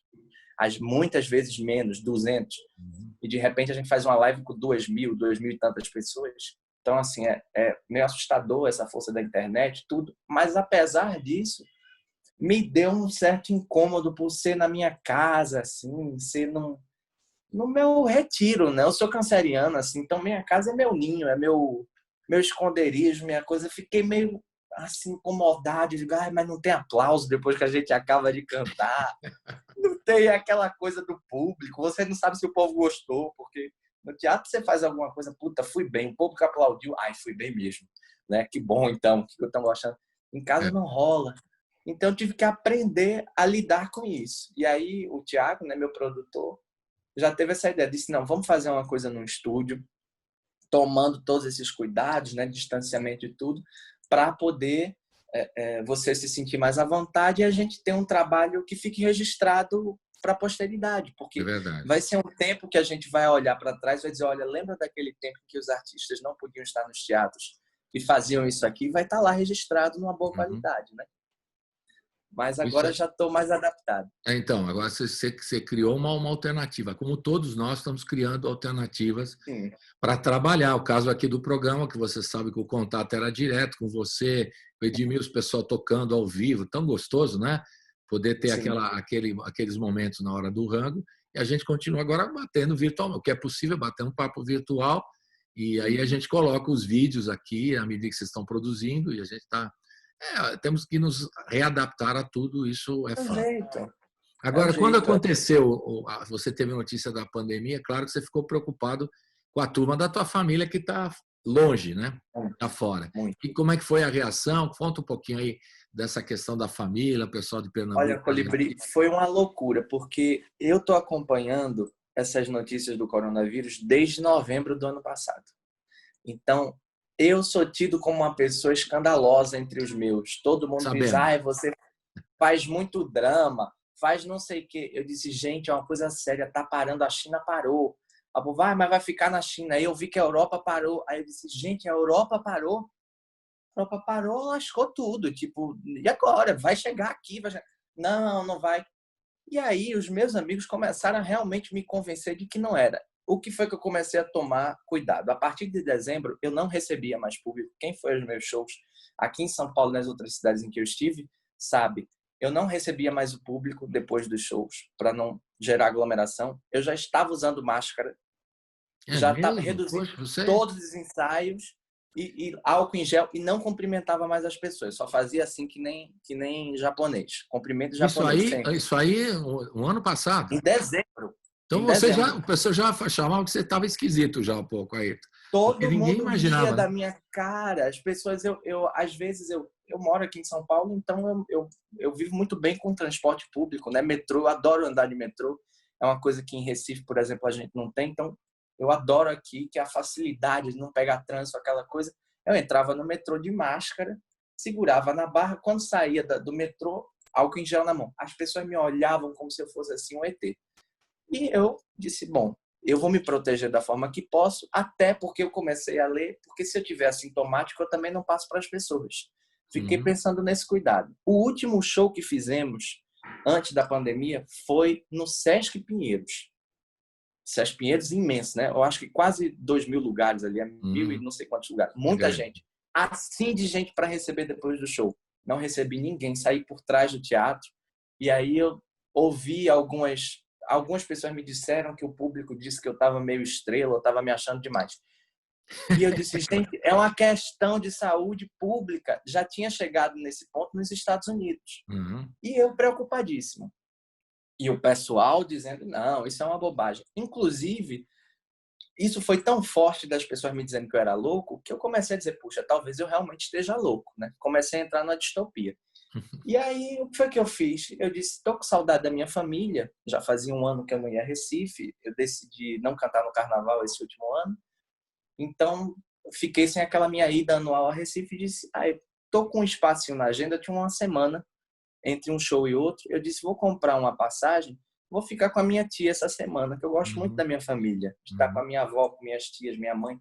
Speaker 15: muitas vezes menos, 200. E de repente a gente faz uma live com 2.000, 2.000 e tantas pessoas. Então, assim, é meio assustador essa força da internet, tudo. Mas apesar disso, me deu um certo incômodo por ser na minha casa, assim, ser no meu retiro, né? Eu sou canceriana, assim, então minha casa é meu ninho, é meu esconderijo, minha coisa. Eu fiquei meio, assim, incomodado, digo, mas não tem aplauso depois que a gente acaba de cantar. Não tem aquela coisa do público, você não sabe se o povo gostou, porque no teatro você faz alguma coisa, puta, fui bem, o público aplaudiu, fui bem mesmo, né? Que bom, então, que eu estou gostando. Em casa não rola. Então, eu tive que aprender a lidar com isso. E aí, o Thiago, né, meu produtor, já teve essa ideia. Disse, não, vamos fazer uma coisa num estúdio, tomando todos esses cuidados, né, distanciamento e tudo, para poder você se sentir mais à vontade e a gente ter um trabalho que fique registrado para a posteridade. Porque vai ser um tempo que a gente vai olhar para trás e vai dizer, olha, lembra daquele tempo que os artistas não podiam estar nos teatros e faziam isso aqui? Vai estar lá registrado numa boa qualidade, né? Mas agora já estou mais adaptado.
Speaker 2: Então, agora você criou uma alternativa. Como todos nós estamos criando alternativas para trabalhar. O caso aqui do programa, que você sabe que o contato era direto com você, o Edmilson, o pessoal tocando ao vivo, tão gostoso, né? Poder ter aqueles momentos na hora do rango. E a gente continua agora batendo virtual, o que é possível, batendo um papo virtual. E aí a gente coloca os vídeos aqui, à medida que vocês estão produzindo, e a gente está... temos que nos readaptar a tudo, isso é fato. Agora, quando aconteceu, você teve notícia da pandemia, claro que você ficou preocupado com a turma da tua família que está longe, né? Está fora. E como é que foi a reação? Conta um pouquinho aí dessa questão da família, o pessoal de Pernambuco.
Speaker 15: Olha, Colibri, foi uma loucura, porque eu estou acompanhando essas notícias do coronavírus desde novembro do ano passado. Então, eu sou tido como uma pessoa escandalosa entre os meus. Todo mundo diz, você faz muito drama, faz não sei o quê. Eu disse, gente, é uma coisa séria, tá parando, a China parou. A povo, mas vai ficar na China. Aí eu vi que a Europa parou. Aí eu disse, gente, a Europa parou? A Europa parou, lascou tudo. Tipo, e agora? Vai chegar aqui? Vai chegar... Não, não vai. E aí os meus amigos começaram a realmente me convencer de que não era. O que foi que eu comecei a tomar cuidado? A partir de dezembro, eu não recebia mais público. Quem foi aos meus shows aqui em São Paulo, nas outras cidades em que eu estive, sabe. Eu não recebia mais o público depois dos shows, para não gerar aglomeração. Eu já estava usando máscara, já estava reduzindo todos os ensaios e álcool em gel e não cumprimentava mais as pessoas. Só fazia assim que nem japonês. Cumprimento japonês.
Speaker 2: Isso aí, o ano passado?
Speaker 15: Em dezembro.
Speaker 2: Então o pessoal já chamava que você estava esquisito já um pouco aí.
Speaker 15: Todo
Speaker 2: ninguém
Speaker 15: mundo
Speaker 2: imaginava
Speaker 15: ria da minha cara. As pessoas, às vezes eu moro aqui em São Paulo, então eu vivo muito bem com transporte público, né? Metrô, eu adoro andar de metrô. É uma coisa que em Recife, por exemplo, a gente não tem. Então eu adoro aqui que a facilidade de não pegar trânsito, aquela coisa. Eu entrava no metrô de máscara, segurava na barra, quando saía do metrô, álcool em gel na mão. As pessoas me olhavam como se eu fosse assim um ET. E eu disse, bom, eu vou me proteger da forma que posso, até porque eu comecei a ler, porque se eu tiver assintomático, eu também não passo para as pessoas. Fiquei pensando nesse cuidado. O último show que fizemos, antes da pandemia, foi no Sesc Pinheiros. Sesc Pinheiros imenso, né? Eu acho que quase 2.000 lugares ali, 1.000 e não sei quantos lugares. Muita gente. Assim de gente para receber depois do show. Não recebi ninguém, saí por trás do teatro, e aí eu ouvi algumas pessoas me disseram que o público disse que eu estava meio estrela, eu estava me achando demais. E eu disse, gente, é uma questão de saúde pública. Já tinha chegado nesse ponto nos Estados Unidos. E eu preocupadíssimo. E o pessoal dizendo, não, isso é uma bobagem. Inclusive, isso foi tão forte das pessoas me dizendo que eu era louco, que eu comecei a dizer, puxa, talvez eu realmente esteja louco, né? Comecei a entrar na distopia. E aí, o que foi que eu fiz? Eu disse, estou com saudade da minha família, já fazia um ano que eu não ia a Recife, eu decidi não cantar no carnaval esse último ano, então fiquei sem aquela minha ida anual a Recife e disse, estou com um espacinho na agenda, tinha uma semana entre um show e outro, eu disse, vou comprar uma passagem vou ficar com a minha tia essa semana, que eu gosto muito da minha família, de estar com a minha avó, com minhas tias, minha mãe.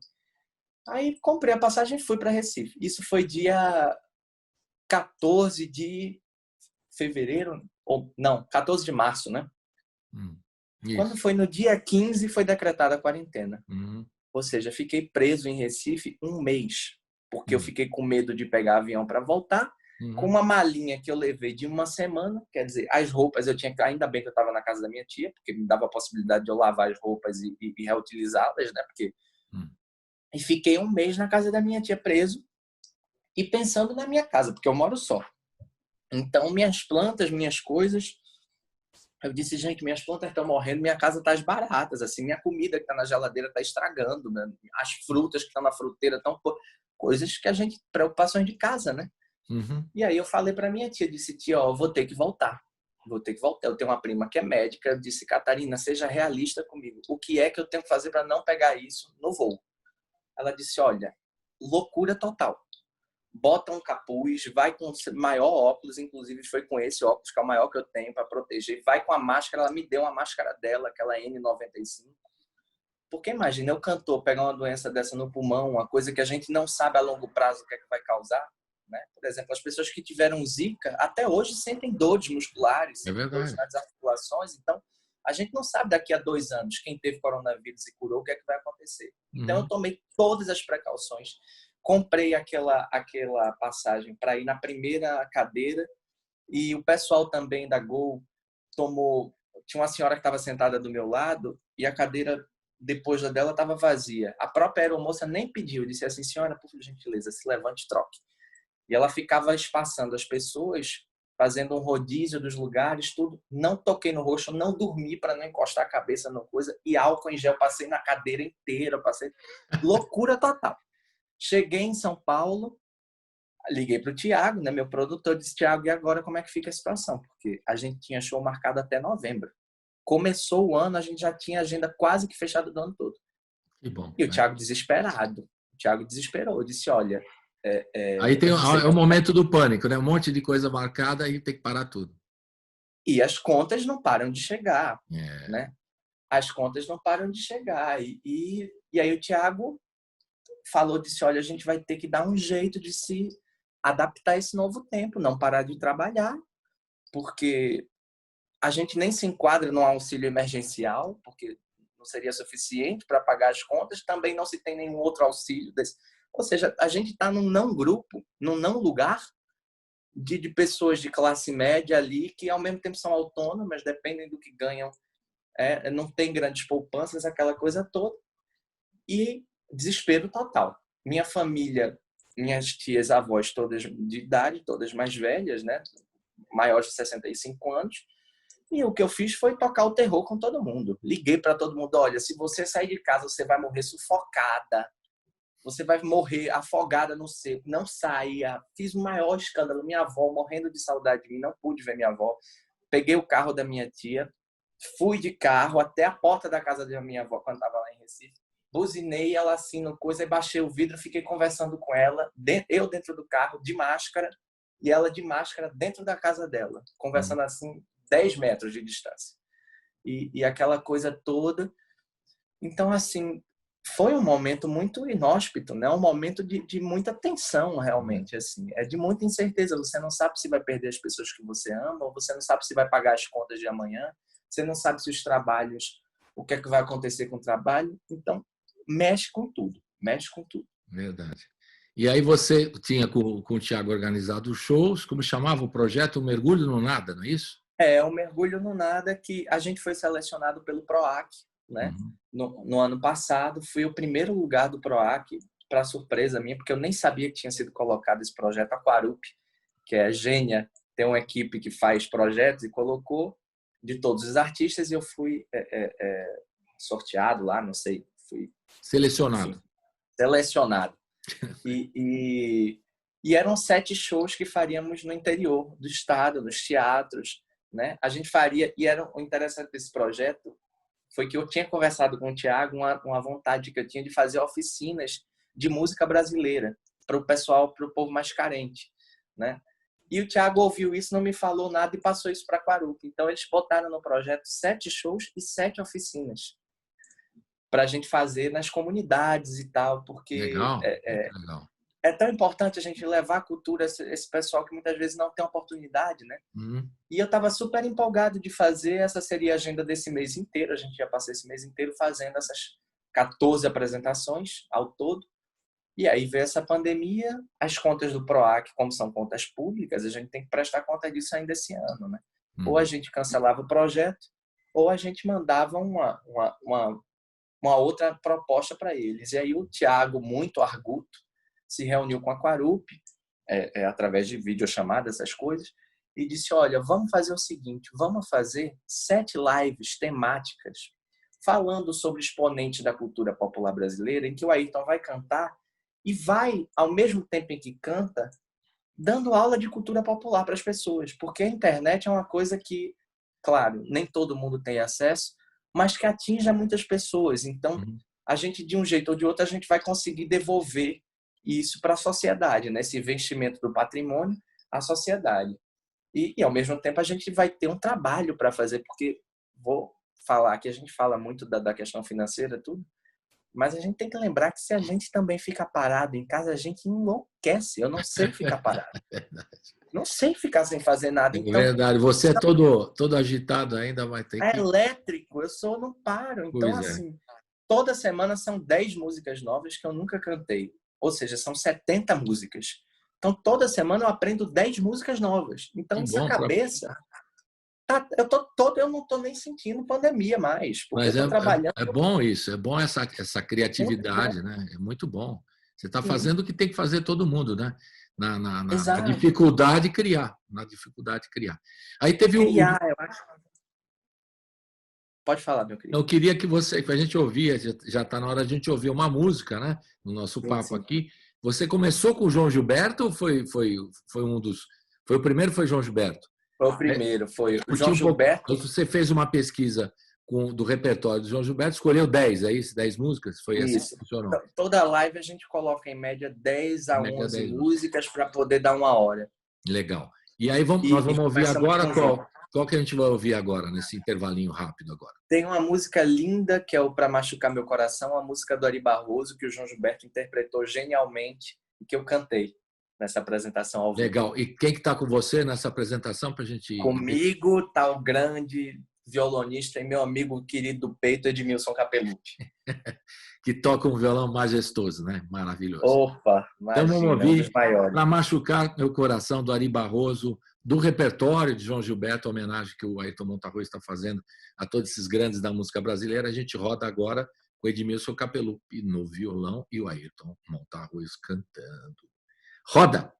Speaker 15: Aí comprei a passagem e fui para Recife. Isso foi dia 14 de fevereiro, ou não, 14 de março, né? Quando foi no dia 15, foi decretada a quarentena. Ou seja, fiquei preso em Recife um mês, porque eu fiquei com medo de pegar avião para voltar, com uma malinha que eu levei de uma semana, quer dizer, as roupas eu tinha que... Ainda bem que eu estava na casa da minha tia, porque me dava a possibilidade de eu lavar as roupas e reutilizá-las, né? Porque... E fiquei um mês na casa da minha tia preso e pensando na minha casa, porque eu moro só. Então, minhas plantas, minhas coisas... Eu disse, gente, minhas plantas estão morrendo, minha casa está às baratas, assim, minha comida que está na geladeira está estragando, né? As frutas que estão na fruteira estão... Coisas que a gente... Preocupações de casa, né? E aí eu falei para minha tia, disse, tia, ó, vou ter que voltar. Vou ter que voltar. Eu tenho uma prima que é médica, eu disse, Catarina, seja realista comigo. O que é que eu tenho que fazer para não pegar isso no voo? Ela disse, olha, loucura total. Bota um capuz, vai com o maior óculos, inclusive foi com esse óculos, que é o maior que eu tenho para proteger, vai com a máscara, ela me deu uma máscara dela, aquela N95. Porque imagina, o cantor pegar uma doença dessa no pulmão, uma coisa que a gente não sabe a longo prazo o que é que vai causar, né? Por exemplo, as pessoas que tiveram Zika, até hoje sentem dores musculares, dores nas articulações, então a gente não sabe daqui a 2 anos quem teve coronavírus e curou, o que é que vai acontecer. Então eu tomei todas as precauções, comprei aquela passagem para ir na primeira cadeira e o pessoal também da Gol tomou... Tinha uma senhora que estava sentada do meu lado e a cadeira depois da dela estava vazia. A própria aeromoça nem pediu, disse assim, senhora, por gentileza, se levante e troque. E ela ficava espaçando as pessoas, fazendo um rodízio dos lugares, tudo. Não toquei no rosto, não dormi para não encostar a cabeça na coisa. E álcool em gel, passei na cadeira inteira, passei... Loucura total. Cheguei em São Paulo, liguei para o Thiago, né, meu produtor, disse, Thiago, e agora como é que fica a situação? Porque a gente tinha show marcado até novembro. Começou o ano, a gente já tinha agenda quase que fechada do ano todo.
Speaker 2: Que bom.
Speaker 15: E o Thiago desesperado. O Thiago desesperou, disse, olha...
Speaker 2: Aí tem o momento do pânico, né? Um monte de coisa marcada e tem que parar tudo.
Speaker 15: E as contas não param de chegar, né? As contas não param de chegar. E aí o Thiago falou, disse, olha, a gente vai ter que dar um jeito de se adaptar a esse novo tempo, não parar de trabalhar, porque a gente nem se enquadra no auxílio emergencial, porque não seria suficiente para pagar as contas, também não se tem nenhum outro auxílio desse. Ou seja, a gente está num não grupo, num não lugar de pessoas de classe média ali que ao mesmo tempo são autônomas, dependem do que ganham, não tem grandes poupanças, aquela coisa toda. E desespero total. Minha família, minhas tias, avós, todas de idade, todas mais velhas, né? Maiores de 65 anos. E o que eu fiz foi tocar o terror com todo mundo. Liguei para todo mundo, olha, se você sair de casa, você vai morrer sufocada. Você vai morrer afogada no seco. Não saia. Fiz o maior escândalo. Minha avó morrendo de saudade de mim. Não pude ver minha avó. Peguei o carro da minha tia. Fui de carro até a porta da casa da minha avó, quando estava lá em Recife. Buzinei ela assim no coisa. E baixei o vidro. Fiquei conversando com ela. Eu dentro do carro, de máscara. E ela de máscara dentro da casa dela. Conversando assim, 10 metros de distância. E aquela coisa toda. Então, assim... Foi um momento muito inóspito, né? Um momento de muita tensão, realmente. Assim. É de muita incerteza. Você não sabe se vai perder as pessoas que você ama, ou você não sabe se vai pagar as contas de amanhã, você não sabe se os trabalhos, o que é que vai acontecer com o trabalho. Então, mexe com tudo. Mexe com tudo.
Speaker 2: Verdade. E aí você tinha com o Thiago organizado os shows, como chamava o projeto? O Mergulho no Nada, não é isso?
Speaker 15: O Mergulho no Nada, que a gente foi selecionado pelo PROAC, né? No ano passado, fui o primeiro lugar do PROAC, para surpresa minha, porque eu nem sabia que tinha sido colocado esse projeto. A Quarup, que é gênia, tem uma equipe que faz projetos e colocou de todos os artistas, e eu fui sorteado lá, não sei, fui...
Speaker 2: Selecionado.
Speaker 15: Enfim, selecionado. E eram 7 shows que faríamos no interior do estado, nos teatros, né? A gente faria, e era o interessante desse projeto, foi que eu tinha conversado com o Thiago uma vontade que eu tinha de fazer oficinas de música brasileira para o pessoal, para o povo mais carente, né? E o Thiago ouviu isso, não me falou nada e passou isso para Quarupi. Então, eles botaram no projeto 7 shows e 7 oficinas para a gente fazer nas comunidades e tal, porque
Speaker 2: Legal.
Speaker 15: é tão importante a gente levar a cultura a esse pessoal que muitas vezes não tem oportunidade, né? E eu estava super empolgado de fazer. Essa seria a agenda desse mês inteiro. A gente ia passar esse mês inteiro fazendo essas 14 apresentações ao todo. E aí veio essa pandemia, as contas do PROAC, como são contas públicas, a gente tem que prestar conta disso ainda esse ano, né? Ou a gente cancelava o projeto, ou a gente mandava uma outra proposta para eles. E aí o Thiago, muito arguto, se reuniu com a Quarupi, através de videochamada, essas coisas, e disse, olha, vamos fazer o seguinte, vamos fazer 7 lives temáticas falando sobre exponentes da cultura popular brasileira, em que o Ayrton vai cantar e vai, ao mesmo tempo em que canta, dando aula de cultura popular para as pessoas. Porque a internet é uma coisa que, claro, nem todo mundo tem acesso, mas que atinge muitas pessoas. Então, a gente, de um jeito ou de outro, a gente vai conseguir devolver isso para a sociedade, né? Esse investimento do patrimônio à sociedade. E, ao mesmo tempo, a gente vai ter um trabalho para fazer, porque, vou falar que a gente fala muito da questão financeira, tudo, mas a gente tem que lembrar que se a gente também fica parado em casa, a gente enlouquece. Eu não sei ficar parado. Não sei ficar sem fazer nada.
Speaker 2: É
Speaker 15: então,
Speaker 2: verdade. Você é todo agitado ainda, vai ter que...
Speaker 15: É elétrico, eu não paro. Então, assim, toda semana são 10 músicas novas que eu nunca cantei. Ou seja, são 70 músicas. Então, toda semana eu aprendo 10 músicas novas. Então, essa cabeça... Eu não estou nem sentindo pandemia mais. Porque
Speaker 2: Mas
Speaker 15: eu tô trabalhando.
Speaker 2: é bom isso, é bom essa criatividade, né? É muito bom. Você está fazendo o que tem que fazer todo mundo, né? Na dificuldade de criar. Na dificuldade de criar. Aí teve
Speaker 15: eu acho. Pode falar, meu querido.
Speaker 2: Eu queria que a gente ouvia, já está na hora de a gente ouvir uma música, né? No nosso papo aqui. Você começou com o João Gilberto ou foi um dos... Foi o primeiro, foi João Gilberto?
Speaker 15: Foi o primeiro, foi o João Gilberto.
Speaker 2: Você fez uma pesquisa do repertório do João Gilberto, escolheu 10, é isso? 10 músicas? Foi assim que funcionou?
Speaker 15: Toda live a gente coloca em média 10 a 11 músicas para poder dar 1 hora.
Speaker 2: Legal. E aí nós vamos ouvir agora qual que a gente vai ouvir agora, nesse intervalinho rápido agora?
Speaker 15: Tem uma música linda, que é o Pra Machucar Meu Coração, a música do Ari Barroso, que o João Gilberto interpretou genialmente e que eu cantei nessa apresentação ao vivo.
Speaker 2: Legal. E quem que está com você nessa apresentação para a gente...
Speaker 15: Comigo está o grande violonista e meu amigo querido do peito, Edmilson Capelucci.
Speaker 2: Que toca um violão majestoso, né? Maravilhoso.
Speaker 15: Opa, imagina,
Speaker 2: então vamos ouvir Pra Machucar Meu Coração, do Ari Barroso, do repertório de João Gilberto, a homenagem que o Ayrton Montarroz está fazendo a todos esses grandes da música brasileira. A gente roda agora com o Edmilson Capelucci no violão e o Ayrton Montarroz cantando. Roda!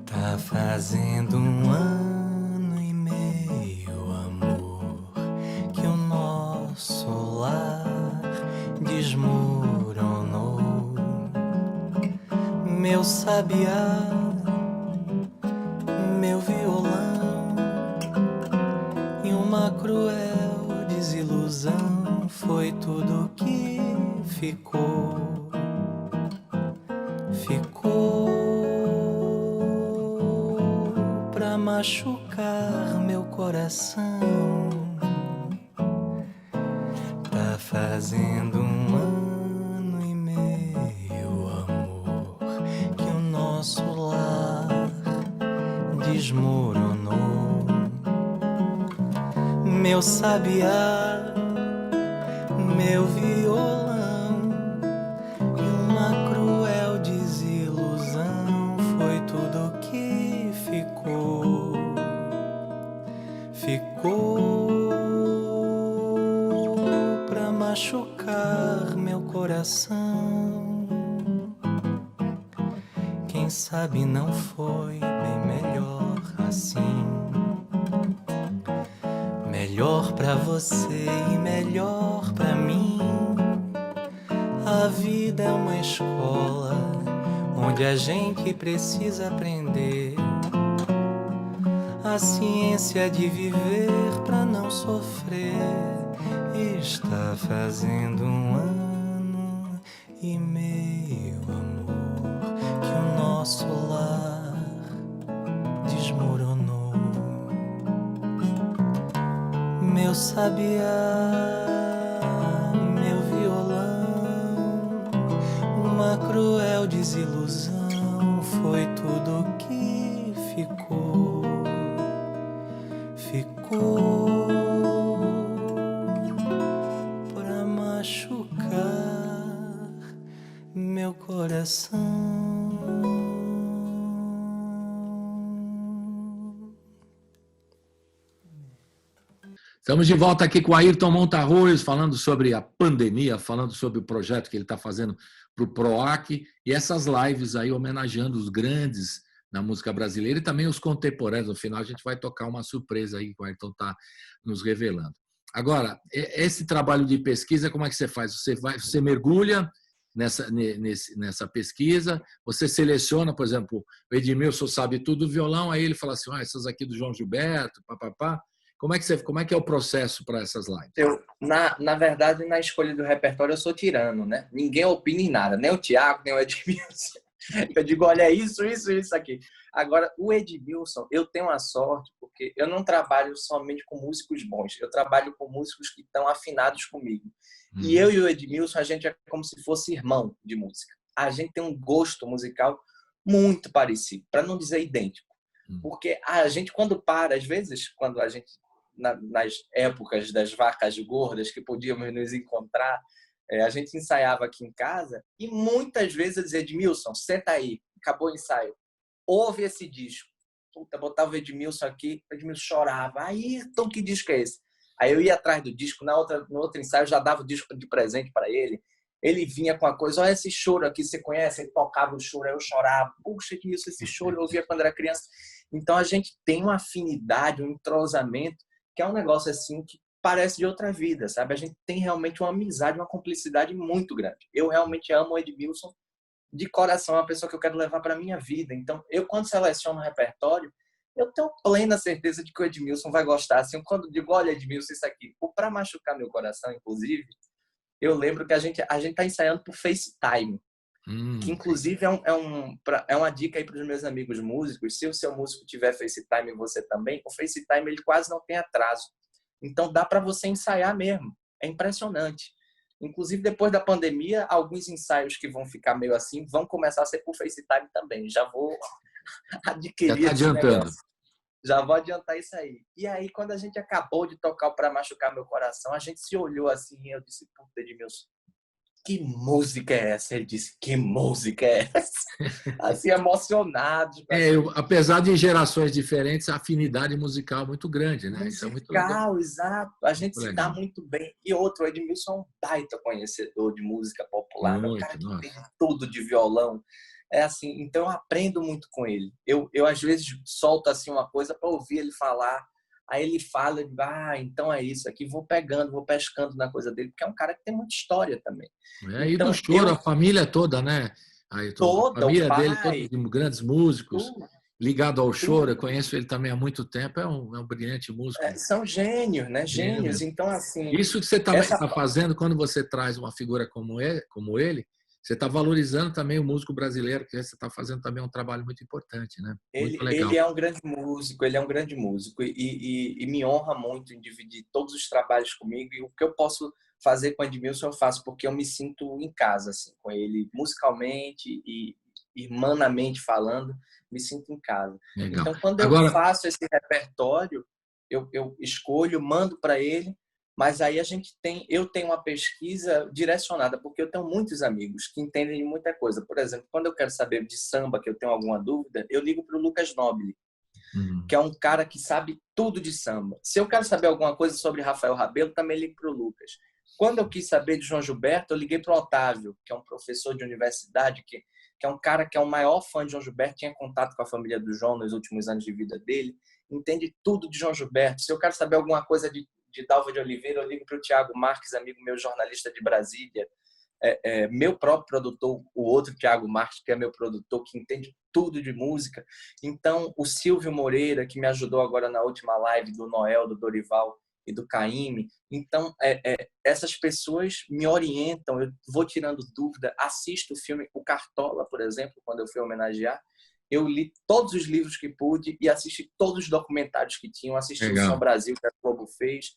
Speaker 16: Tá fazendo 1 ano e meio, amor, que o nosso lar desmoronou. Meu sabiá, meu violão e uma cruel desilusão foi tudo que ficou. Pra machucar meu coração. Tá fazendo 1 ano e meio, amor, que o nosso lar desmoronou. Meu sabiá, meu violão e uma cruel desilusão foi tudo que ficou. Pra machucar meu coração. Quem sabe não foi bem melhor assim. melhor pra você e melhor pra mim. A vida é uma escola onde a gente precisa aprender a ciência de viver pra não sofrer. Está fazendo 1 ano e meio, amor, que o nosso lar desmoronou. Meu sabiá, meu violão, uma cruel desilusão foi tudo que ficou. Ficou pra machucar meu coração.
Speaker 2: Estamos de volta aqui com o Ayrton Montarroz, falando sobre a pandemia, falando sobre o projeto que ele está fazendo para o PROAC e essas lives aí homenageando os grandes da música brasileira e também os contemporâneos. No final a gente vai tocar uma surpresa aí que o Ayrton está nos revelando. Agora, esse trabalho de pesquisa, como é que você faz? Você mergulha nessa pesquisa, você seleciona, por exemplo, o Edmilson sabe tudo do violão, aí ele fala assim, essas aqui do João Gilberto, papapá. Como é que é o processo para essas lives?
Speaker 15: Na verdade, na escolha do repertório, eu sou tirano, né? Ninguém opina em nada, nem o Thiago, nem o Edmilson. Eu digo, olha, isso aqui. Agora, o Edmilson, eu tenho a sorte, porque eu não trabalho somente com músicos bons, eu trabalho com músicos que estão afinados comigo. E eu e o Edmilson, a gente é como se fosse irmão de música. A gente tem um gosto musical muito parecido, para não dizer idêntico. Porque a gente, quando para, às vezes, quando a gente, nas épocas das vacas gordas, que podíamos nos encontrar, a gente ensaiava aqui em casa e muitas vezes eu dizia, Edmilson, senta aí, acabou o ensaio, ouve esse disco. Puta, botava o Edmilson aqui, o Edmilson chorava. Aí, então que disco é esse? Aí eu ia atrás do disco, no outro ensaio eu já dava o disco de presente para ele. Ele vinha com a coisa, olha esse choro aqui, você conhece? Ele tocava o choro, aí eu chorava. Puxa, Edmilson, esse choro eu ouvia quando era criança. Então a gente tem uma afinidade, um entrosamento, que é um negócio assim que parece de outra vida, sabe? A gente tem realmente uma amizade, uma cumplicidade muito grande. Eu realmente amo o Edmilson de coração, é uma pessoa que eu quero levar para minha vida. Então, eu quando seleciono um repertório, eu tenho plena certeza de que o Edmilson vai gostar. Assim, quando digo, olha, Edmilson, isso aqui, para machucar meu coração, inclusive, eu lembro que a gente tá ensaiando por FaceTime, que inclusive é uma dica aí para os meus amigos músicos. Se o seu músico tiver FaceTime e você também, o FaceTime ele quase não tem atraso. Então dá para você ensaiar mesmo. É impressionante. Inclusive depois da pandemia, alguns ensaios que vão ficar meio assim vão começar a ser por FaceTime também. Já vou adquirir.
Speaker 2: Já tá adiantando.
Speaker 15: Já vou adiantar isso aí. E aí, quando a gente acabou de tocar o Pra Machucar Meu Coração, a gente se olhou assim e eu disse, puta, Edmilson, que música é essa? Ele disse, que música é essa? Assim, emocionado.
Speaker 2: Apesar de gerações diferentes, a afinidade musical é muito grande, né?
Speaker 15: Isso é muito legal. Exato. A gente se dá muito bem. E outro, o Edmilson é um baita conhecedor de música popular. É um cara que tem tudo de violão. É assim, então eu aprendo muito com ele. Eu às vezes solto assim uma coisa para ouvir ele falar. Aí ele fala, eu digo, então é isso aqui, vou pegando, vou pescando na coisa dele, porque é um cara que tem muita história também.
Speaker 2: E do choro, a família toda, né?
Speaker 15: Toda,
Speaker 2: a família dele, todos de grandes músicos, ligado ao choro, eu conheço ele também há muito tempo, é um brilhante músico.
Speaker 15: São gênios, né? Gênios, então assim...
Speaker 2: Isso que você também está fazendo quando você traz uma figura como ele, você está valorizando também o músico brasileiro, que você está fazendo também um trabalho muito importante, né? Muito legal.
Speaker 15: Ele é um grande músico, e me honra muito em dividir todos os trabalhos comigo, e o que eu posso fazer com o Edmilson eu faço, porque eu me sinto em casa, assim, com ele, musicalmente e irmanamente falando, me sinto em casa.
Speaker 2: Legal.
Speaker 15: Então, quando eu faço esse repertório, eu escolho, mando para ele, mas aí eu tenho uma pesquisa direcionada, porque eu tenho muitos amigos que entendem de muita coisa. Por exemplo, quando eu quero saber de samba, que eu tenho alguma dúvida, eu ligo para o Lucas Nobile, que é um cara que sabe tudo de samba. Se eu quero saber alguma coisa sobre Rafael Rabelo, também ligo para o Lucas. Quando eu quis saber de João Gilberto, eu liguei para o Otávio, que é um professor de universidade, que é um cara que é o maior fã de João Gilberto, tinha contato com a família do João nos últimos anos de vida dele, entende tudo de João Gilberto. Se eu quero saber alguma coisa de de Dalva de Oliveira, eu ligo para o Thiago Marques, amigo meu, jornalista de Brasília, meu próprio produtor, o outro Thiago Marques, que é meu produtor, que entende tudo de música. Então, o Silvio Moreira, que me ajudou agora na última live do Noel, do Dorival e do Caymmi. Então, essas pessoas me orientam, eu vou tirando dúvida, assisto o filme O Cartola, por exemplo, quando eu fui homenagear, eu li todos os livros que pude e assisti todos os documentários que tinham, assisti o Som Brasil, que a Globo fez.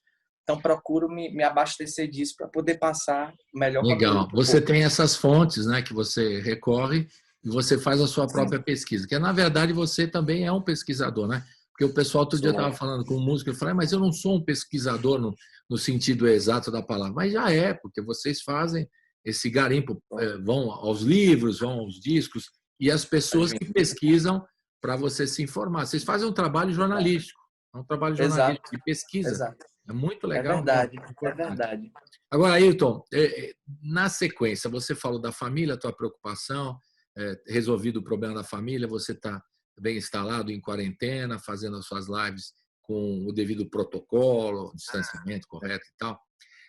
Speaker 15: Então, procuro me abastecer disso para poder passar melhor.
Speaker 2: Legal. Você tem essas fontes, né, que você recorre e você faz a sua própria pesquisa. Que, na verdade, você também é um pesquisador, né? Porque o pessoal outro dia estava falando com um músico, eu falei, mas eu não sou um pesquisador no sentido exato da palavra. Mas já é, porque vocês fazem esse garimpo, vão aos livros, vão aos discos, e as pessoas que pesquisam para você se informar. Vocês fazem um trabalho jornalístico, é um trabalho jornalístico de pesquisa.
Speaker 15: Exato.
Speaker 2: É muito legal.
Speaker 15: É verdade, é verdade.
Speaker 2: Agora, Ailton, na sequência, você falou da família, a tua preocupação, resolvido o problema da família, você está bem instalado em quarentena, fazendo as suas lives com o devido protocolo, distanciamento correto e tal.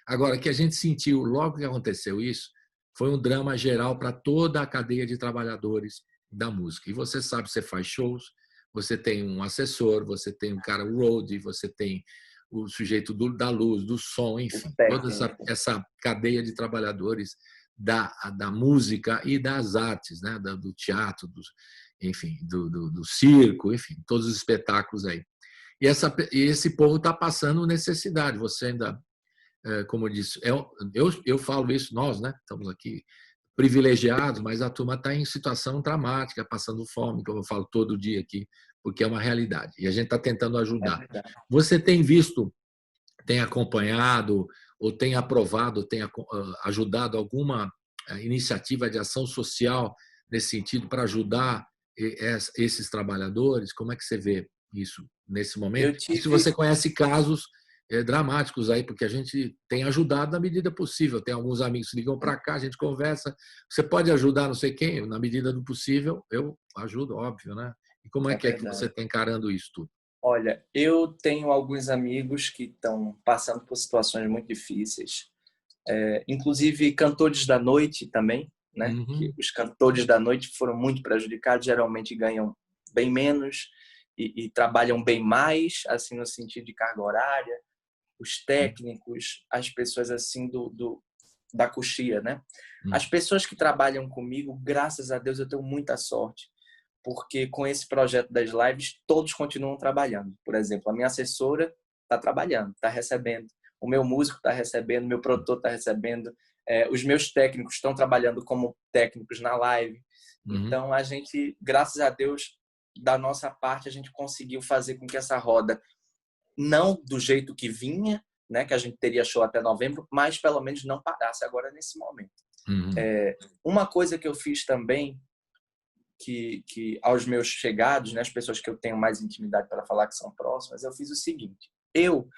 Speaker 2: Agora, o que a gente sentiu logo que aconteceu isso, foi um drama geral para toda a cadeia de trabalhadores da música. E você sabe, você faz shows, você tem um assessor, você tem um cara roadie, você tem o sujeito da luz, do som, enfim, toda essa cadeia de trabalhadores da música e das artes, né? Do teatro, enfim, do circo, enfim, todos os espetáculos aí. E esse povo está passando necessidade. Você ainda, como eu disse, eu falo isso, nós, né? Estamos aqui privilegiados, mas a turma está em situação dramática, passando fome, como eu falo todo dia aqui, porque é uma realidade. E a gente está tentando ajudar. Você tem visto, tem acompanhado, ou tem aprovado, tem ajudado alguma iniciativa de ação social nesse sentido para ajudar esses trabalhadores? Como é que você vê isso nesse momento? E se você conhece casos dramáticos aí, porque a gente tem ajudado na medida possível. Tem alguns amigos que ligam para cá, a gente conversa. Você pode ajudar não sei quem? Na medida do possível, eu ajudo, óbvio, né? E como é que você está encarando isso tudo?
Speaker 15: Olha, eu tenho alguns amigos que estão passando por situações muito difíceis, inclusive cantores da noite também, né? Que os cantores da noite foram muito prejudicados, geralmente ganham bem menos e trabalham bem mais, assim, no sentido de carga horária. Os técnicos, as pessoas assim da coxia, né? As pessoas que trabalham comigo, graças a Deus, eu tenho muita sorte, porque com esse projeto das lives, todos continuam trabalhando. Por exemplo, a minha assessora está trabalhando, está recebendo. O meu músico está recebendo, meu produtor está recebendo. Os meus técnicos estão trabalhando como técnicos na live. Então, a gente, graças a Deus, da nossa parte, a gente conseguiu fazer com que essa roda, não do jeito que vinha, né, que a gente teria show até novembro, mas pelo menos não parasse agora nesse momento. Uma coisa que eu fiz também, que aos meus chegados, né, as pessoas que eu tenho mais intimidade para falar que são próximas, eu fiz o seguinte: eu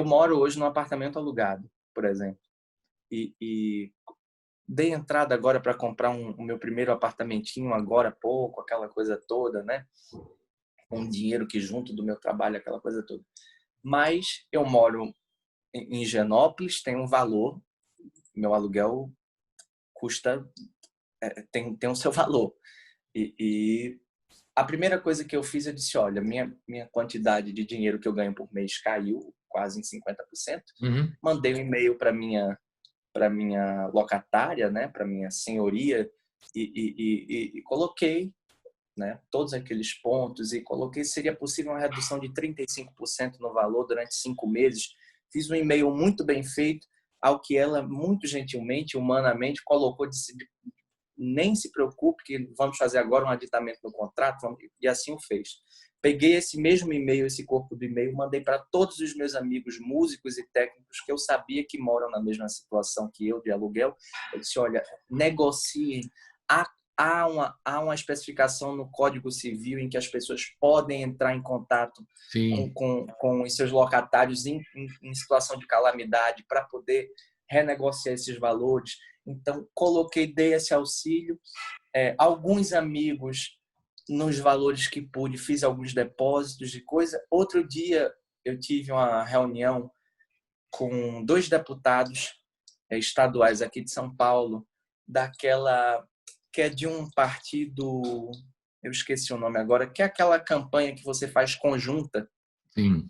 Speaker 15: moro hoje num apartamento alugado, por exemplo, e dei entrada agora para comprar o meu primeiro apartamentinho agora há pouco, aquela coisa toda, né, com dinheiro que junto do meu trabalho, aquela coisa toda. Mas eu moro em Higienópolis, tem um valor, meu aluguel custa, tem o seu valor. E a primeira coisa que eu fiz, eu disse, olha, minha quantidade de dinheiro que eu ganho por mês caiu quase em 50%. Mandei um e-mail para minha locatária, né, para minha senhoria, e coloquei, né, todos aqueles pontos, e coloquei se seria possível uma redução de 35% no valor durante 5 meses. Fiz um e-mail muito bem feito, ao que ela, muito gentilmente, humanamente, colocou de nem se preocupe, que vamos fazer agora um aditamento no contrato, e assim o fez. Peguei esse mesmo e-mail, esse corpo do e-mail, mandei para todos os meus amigos músicos e técnicos que eu sabia que moram na mesma situação que eu, de aluguel. Eu disse, olha, negociem. Há uma especificação no Código Civil em que as pessoas podem entrar em contato com os seus locatários em situação de calamidade para poder renegociar esses valores. Então, dei esse auxílio. Alguns amigos, nos valores que pude, fiz alguns depósitos de coisa. Outro dia, eu tive uma reunião com 2 deputados estaduais aqui de São Paulo, daquela que é de um partido, eu esqueci o nome agora, que é aquela campanha que você faz conjunta.
Speaker 2: Sim.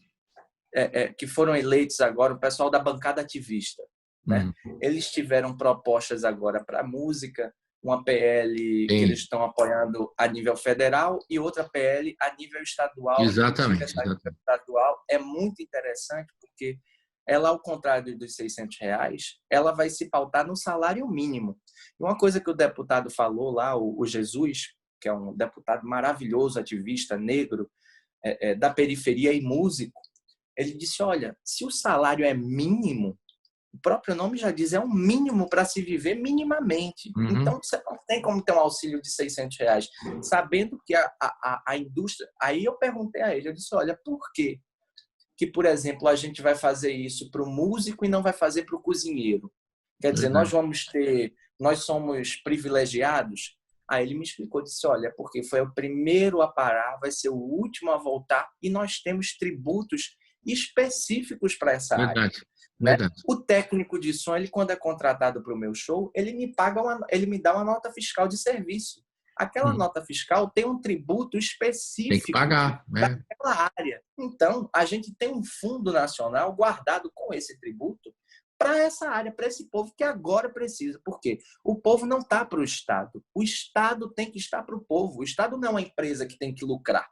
Speaker 15: Que foram eleitos agora, o pessoal da bancada ativista, né? Eles tiveram propostas agora para música, uma PL que eles estão apoiando a nível federal e outra PL a nível estadual.
Speaker 2: Exatamente.
Speaker 15: Estadual é muito interessante porque ela, ao contrário dos R$600, ela vai se pautar no salário mínimo. E uma coisa que o deputado falou lá, o Jesus, que é um deputado maravilhoso, ativista, negro, da periferia e músico, ele disse, olha, se o salário é mínimo, o próprio nome já diz, é um mínimo para se viver minimamente. Então, você não tem como ter um auxílio de R$600, sabendo que a indústria... Aí eu perguntei a ele, eu disse, olha, por quê que, por exemplo, a gente vai fazer isso para o músico e não vai fazer para o cozinheiro? Quer dizer, nós somos privilegiados? Aí ele me explicou, disse, olha, porque foi o primeiro a parar, vai ser o último a voltar e nós temos tributos específicos para essa área. Verdade. O técnico de som, ele, quando é contratado para o meu show, ele me dá uma nota fiscal de serviço. Aquela nota fiscal tem um tributo específico
Speaker 2: tem que pagar, né?
Speaker 15: daquela área. Então, a gente tem um fundo nacional guardado com esse tributo para essa área, para esse povo que agora precisa. Por quê? O povo não está para o Estado. O Estado tem que estar para o povo. O Estado não é uma empresa que tem que lucrar.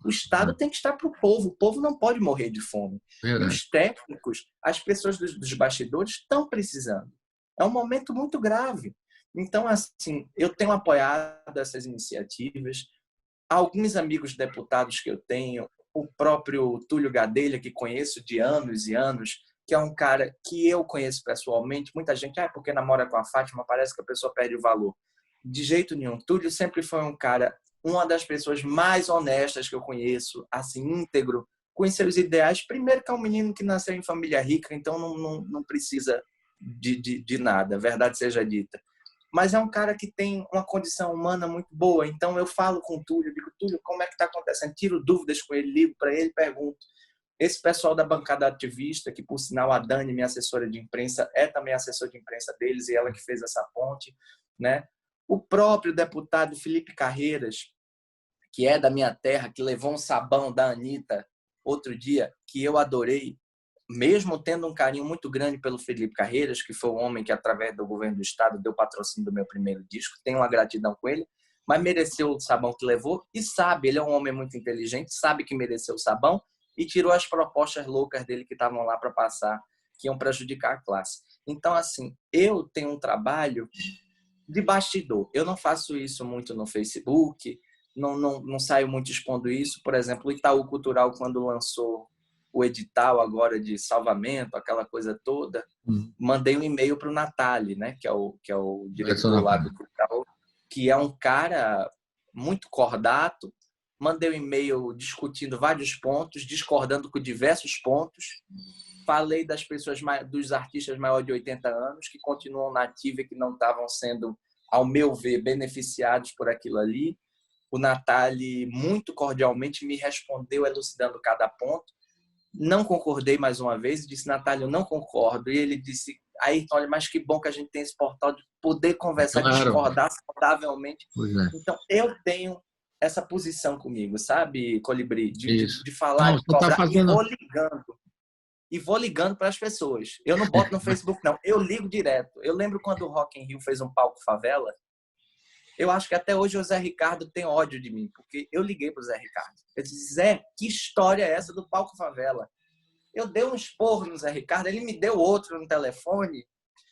Speaker 15: O Estado tem que estar para o povo. O povo não pode morrer de fome. E os técnicos, as pessoas dos bastidores estão precisando. É um momento muito grave. Então, assim, eu tenho apoiado essas iniciativas. Alguns amigos deputados que eu tenho, o próprio Túlio Gadelha, que conheço de anos e anos, que é um cara que eu conheço pessoalmente. Muita gente, porque namora com a Fátima, parece que a pessoa perde o valor. De jeito nenhum. Túlio sempre foi um cara, uma das pessoas mais honestas que eu conheço, assim, íntegro, com os seus ideais. Primeiro que é um menino que nasceu em família rica, então não precisa de nada, verdade seja dita. Mas é um cara que tem uma condição humana muito boa. Então eu falo com o Túlio, digo, Túlio, como é que está acontecendo? Tiro dúvidas com ele, ligo para ele, pergunto. Esse pessoal da bancada ativista, que por sinal a Dani, minha assessora de imprensa, é também assessora de imprensa deles, e ela que fez essa ponte, né? O próprio deputado Felipe Carreiras, que é da minha terra, que levou um sabão da Anitta outro dia, que eu adorei, mesmo tendo um carinho muito grande pelo Felipe Carreiras, que foi o homem que, através do governo do estado, deu patrocínio do meu primeiro disco, tenho uma gratidão com ele, mas mereceu o sabão que levou e sabe, ele é um homem muito inteligente, sabe que mereceu o sabão e tirou as propostas loucas dele que estavam lá para passar, que iam prejudicar a classe. Então, assim, eu tenho um trabalho de bastidor. Eu não faço isso muito no Facebook, não saio muito expondo isso. Por exemplo, o Itaú Cultural, quando lançou o edital agora de salvamento, aquela coisa toda, mandei um e-mail para o Natali, né, que é o diretor lá do Itaú, que é um cara muito cordato. Mandei um e-mail discutindo vários pontos, discordando com diversos pontos. Falei das pessoas, dos artistas maiores de 80 anos que continuam na ativa e que não estavam sendo, ao meu ver, beneficiados por aquilo ali. O Natali, muito cordialmente, me respondeu elucidando cada ponto. Não concordei mais uma vez, disse, Natália, eu não concordo. E ele disse, Ayrton, olha, mas que bom que a gente tem esse portal de poder conversar, discordar saudavelmente. Então, eu tenho essa posição comigo, sabe, Colibri? De falar, de cobrar, e vou ligando para as pessoas. Eu não boto no Facebook, não. Eu ligo direto. Eu lembro quando o Rock in Rio fez um palco favela, eu acho que até hoje o Zé Ricardo tem ódio de mim, porque eu liguei para o Zé Ricardo. Eu disse, Zé, que história é essa do palco favela? Eu dei um esporro no Zé Ricardo, ele me deu outro no telefone.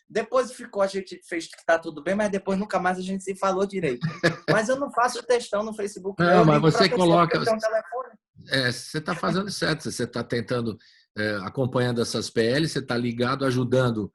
Speaker 15: Depois a gente fez que tá tudo bem, mas depois nunca mais a gente se falou direito. Mas eu não faço textão no Facebook.
Speaker 2: Não, mas você coloca... Você está fazendo certo, você está tentando, acompanhando essas PLs, você está ligado, ajudando...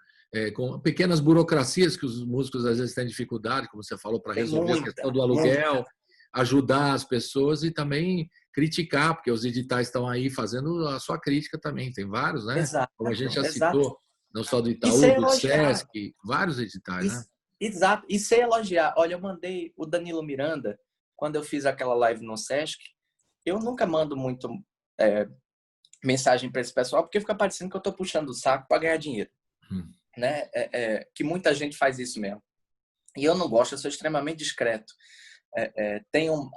Speaker 2: com pequenas burocracias que os músicos às vezes têm dificuldade, como você falou, para resolver a questão do aluguel, ajudar as pessoas e também criticar, porque os editais estão aí fazendo a sua crítica também. Tem vários, né?
Speaker 15: Exato,
Speaker 2: como a gente já citou, não só do Itaú, do Sesc, vários editais, né?
Speaker 15: Exato. E sem elogiar. Olha, eu mandei o Danilo Miranda, quando eu fiz aquela live no Sesc, eu nunca mando muito mensagem para esse pessoal, porque fica parecendo que eu estou puxando o saco para ganhar dinheiro. Né? Que muita gente faz isso mesmo. E eu não gosto, eu sou extremamente discreto. Tem um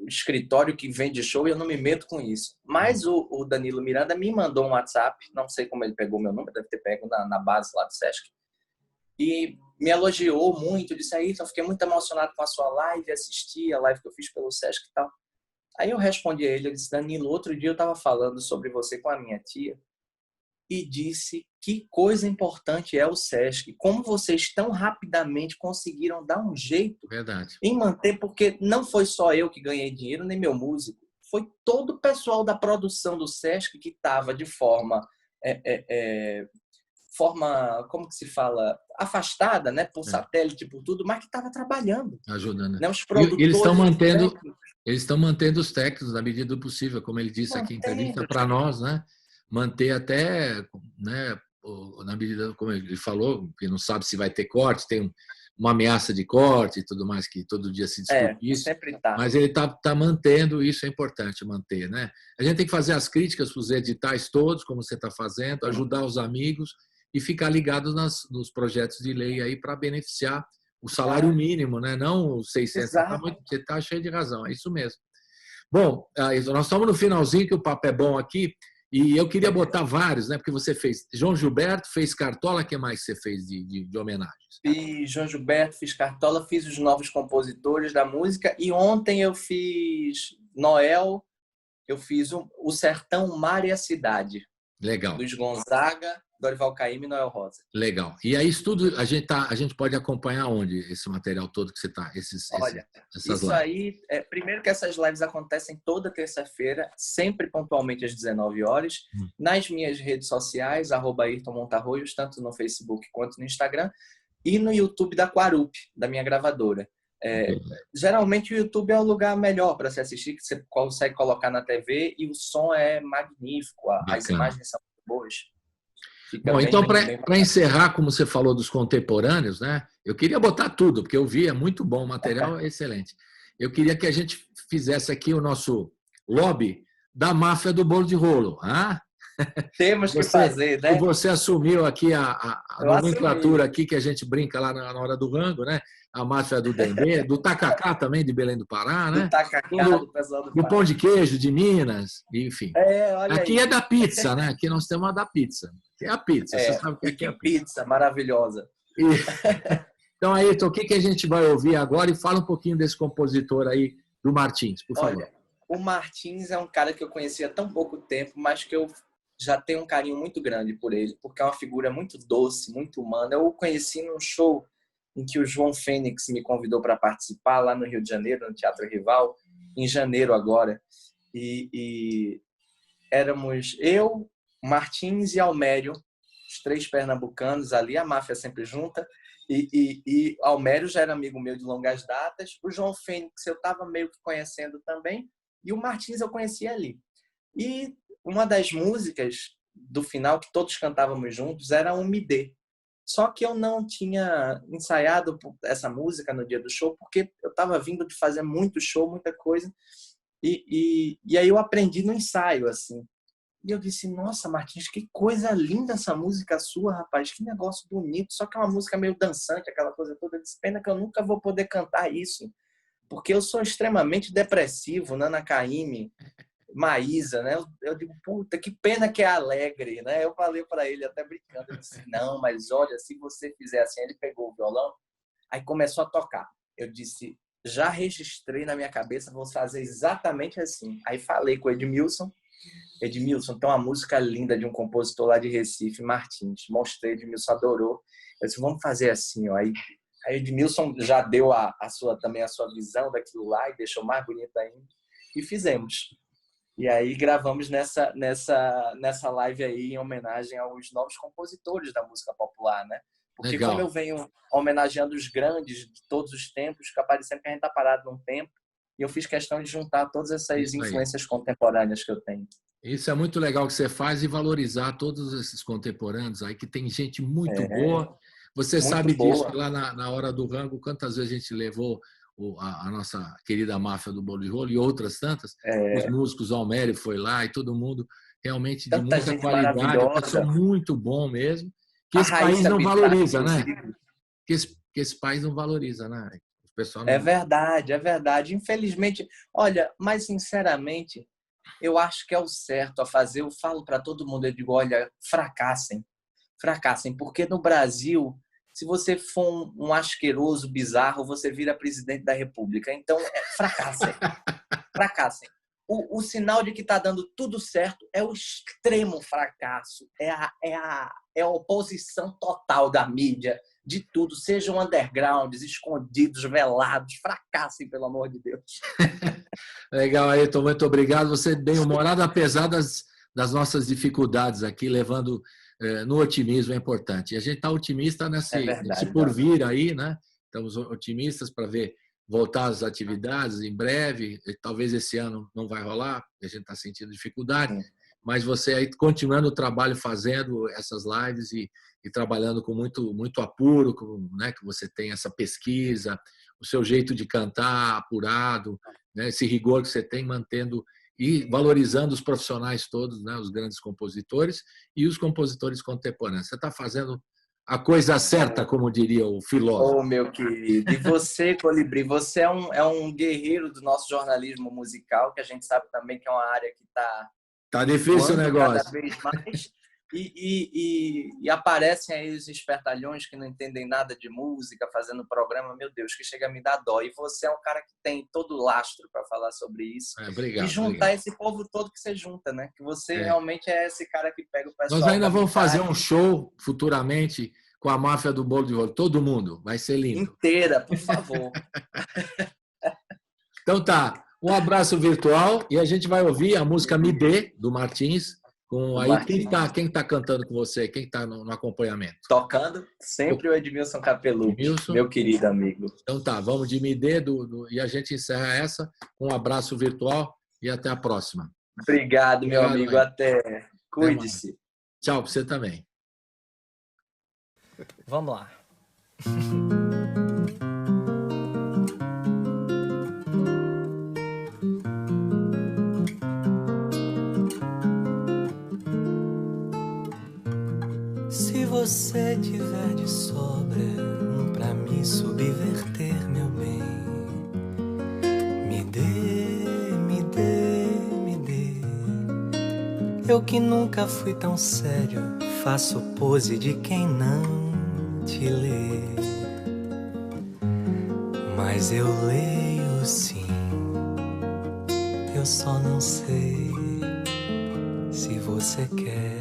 Speaker 15: escritório que vende show e eu não me meto com isso. Mas o Danilo Miranda me mandou um WhatsApp, não sei como ele pegou meu número, deve ter pego na base lá do Sesc, e me elogiou muito, disse aí, então fiquei muito emocionado com a sua live, assisti a live que eu fiz pelo Sesc e tal. Aí eu respondi a ele, eu disse, Danilo, outro dia eu estava falando sobre você com a minha tia e disse que coisa importante é o Sesc, como vocês tão rapidamente conseguiram dar um jeito em manter, porque não foi só eu que ganhei dinheiro, nem meu músico, foi todo o pessoal da produção do Sesc que estava de forma, como que se fala, afastada, né, por satélite, por tudo, mas que estava trabalhando.
Speaker 2: Ajudando.
Speaker 15: Né, os produtores,
Speaker 2: eles estão mantendo os técnicos na medida do possível, como ele disse aqui em entrevista para nós, né? Manter até, né, na medida, como ele falou, que não sabe se vai ter corte, tem uma ameaça de corte e tudo mais, que todo dia se discute isso.
Speaker 15: Sempre tá.
Speaker 2: Mas ele tá mantendo, isso é importante manter, né? A gente tem que fazer as críticas para os editais todos, como você está fazendo, ajudar os amigos e ficar ligado nos projetos de lei aí para beneficiar o salário mínimo, né? Não os 600. Você está cheio de razão, é isso mesmo. Bom, nós estamos no finalzinho, que o papo é bom aqui. E eu queria botar vários, né? Porque você fez João Gilberto, fez Cartola, o que mais você fez de homenagens?
Speaker 15: Fiz João Gilberto, fiz Cartola, fiz os novos compositores da música e ontem eu fiz Noel, eu fiz o Sertão, Mar e a Cidade.
Speaker 2: Legal.
Speaker 15: Luiz Gonzaga, Dorival Caymmi e Noel Rosa.
Speaker 2: Legal. E aí, isso tudo, a gente pode acompanhar onde esse material todo que você está?
Speaker 15: Olha, isso aí, primeiro que essas lives acontecem toda terça-feira, sempre pontualmente às 19 horas, nas minhas redes sociais, @AyrtonMontarroios, tanto no Facebook quanto no Instagram, e no YouTube da Quarup, da minha gravadora. Geralmente o YouTube é o lugar melhor para se assistir, que você consegue colocar na TV e o som é magnífico, as imagens são muito boas.
Speaker 2: Bom, então, para encerrar, como você falou dos contemporâneos, né? Eu queria botar tudo, porque eu vi, é muito bom, o material é excelente. Eu queria que a gente fizesse aqui o nosso lobby da máfia do bolo de rolo.
Speaker 15: Temos que fazer, né?
Speaker 2: E você assumiu aqui a nomenclatura aqui que a gente brinca lá na hora do rango, né? A máfia do Dendê, do Tacacá também, de Belém do Pará, né?
Speaker 15: Do Tacacá, do pessoal do Pará.
Speaker 2: Do pão de queijo de Minas, enfim. Aqui
Speaker 15: aí.
Speaker 2: É da pizza, né? Aqui nós temos a da pizza. Que é a pizza, você sabe o que é a
Speaker 15: pizza. Maravilhosa.
Speaker 2: Então, Ayrton, o que a gente vai ouvir agora? E fala um pouquinho desse compositor aí, do Martins, por favor.
Speaker 15: Olha, o Martins é um cara que eu conhecia há tão pouco tempo, mas que eu já tenho um carinho muito grande por ele, porque é uma figura muito doce, muito humana. Eu o conheci num show em que o João Fênix me convidou para participar lá no Rio de Janeiro, no Teatro Rival, em janeiro agora. E éramos eu, Martins e Almério, os 3 pernambucanos ali, a máfia sempre junta. E Almério já era amigo meu de longas datas. O João Fênix eu estava meio que conhecendo também. E o Martins eu conhecia ali. E uma das músicas do final, que todos cantávamos juntos, era um Me Dê. Só que eu não tinha ensaiado essa música no dia do show, porque eu estava vindo de fazer muito show, muita coisa. E aí eu aprendi no ensaio, assim. E eu disse, nossa, Martins, que coisa linda essa música sua, rapaz. Que negócio bonito. Só que é uma música meio dançante, aquela coisa toda. Eu disse, pena que eu nunca vou poder cantar isso. Porque eu sou extremamente depressivo, Nana Caymmi, Maísa, né? Eu digo, puta, que pena que é alegre, né? Eu falei para ele, até brincando, eu disse, não, mas olha, se você fizer assim, ele pegou o violão, aí começou a tocar. Eu disse, já registrei na minha cabeça, vou fazer exatamente assim. Aí falei com o Edmilson, tem uma música linda de um compositor lá de Recife, Martins. Mostrei, Edmilson adorou. Eu disse, vamos fazer assim, ó. Aí Edmilson já deu também a sua visão daquilo lá e deixou mais bonito ainda. E fizemos. E aí gravamos nessa live aí em homenagem aos novos compositores da música popular, né? Porque
Speaker 2: Legal.
Speaker 15: Como eu venho homenageando os grandes de todos os tempos, fica parecendo que a gente tá parado num tempo, e eu fiz questão de juntar todas essas influências contemporâneas que eu tenho.
Speaker 2: Isso é muito legal que você faz e valorizar todos esses contemporâneos aí, que tem gente muito boa. Você
Speaker 15: muito
Speaker 2: sabe
Speaker 15: boa.
Speaker 2: disso lá na hora do rango, quantas vezes a gente levou a nossa querida máfia do bolo de rolo e outras tantas. Os músicos, Almério foi lá e todo mundo realmente de muita qualidade, um pessoal muito bom mesmo, que esse país não valoriza, né? Que esse país não valoriza, né? O pessoal não...
Speaker 15: É verdade. Infelizmente, olha, mas sinceramente, eu acho que é o certo a fazer. Eu falo para todo mundo, eu digo, olha, fracassem, porque no Brasil, se você for um asqueroso, bizarro, você vira presidente da República. Então, fracassem. O sinal de que está dando tudo certo é o extremo fracasso, é a oposição total da mídia, de tudo, sejam undergrounds, escondidos, velados, fracassem, pelo amor de Deus.
Speaker 2: Legal, Ayrton, muito obrigado. Você é bem-humorado, apesar das nossas dificuldades aqui, levando no otimismo é importante. E a gente está otimista nesse porvir aí, né? Estamos otimistas para ver voltar às atividades em breve. Talvez esse ano não vai rolar, a gente está sentindo dificuldade, mas você aí continuando o trabalho, fazendo essas lives e trabalhando com muito apuro, né? Que você tem essa pesquisa, o seu jeito de cantar apurado, né? Esse rigor que você tem, mantendo e valorizando os profissionais todos, né? Os grandes compositores e os compositores contemporâneos. Você está fazendo a coisa certa, como diria o filósofo.
Speaker 15: Oh, meu querido. E você, Colibri, você é um guerreiro do nosso jornalismo musical, que a gente sabe também que é uma área que está...
Speaker 2: Tá difícil o negócio.
Speaker 15: Cada vez mais. E aparecem aí os espertalhões que não entendem nada de música, fazendo programa, meu Deus, que chega a me dar dó. E você é um cara que tem todo o lastro para falar sobre isso.
Speaker 2: Obrigado.
Speaker 15: E juntar esse povo todo que você junta, né? Que você realmente é esse cara que pega o pessoal.
Speaker 2: Nós ainda vamos fazer um show futuramente com a máfia do bolo de rolo. Todo mundo. Vai ser lindo.
Speaker 15: Inteira, por favor.
Speaker 2: Então tá. Um abraço virtual e a gente vai ouvir a música Me Dê, do Martins. Com aí, quem tá cantando com você? Quem está no acompanhamento?
Speaker 15: Tocando sempre o Edmilson Capelucci, meu querido amigo.
Speaker 2: Então tá, vamos de Me Dê e a gente encerra essa com um abraço virtual e até a próxima.
Speaker 15: Obrigado, meu amigo. Até. Cuide-se.
Speaker 2: Tchau para você também.
Speaker 15: Vamos lá.
Speaker 16: Se você tiver de sobra pra me subverter, meu bem, me dê, me dê, me dê. Eu que nunca fui tão sério, faço pose de quem não te lê. Mas eu leio sim, eu só não sei se você quer.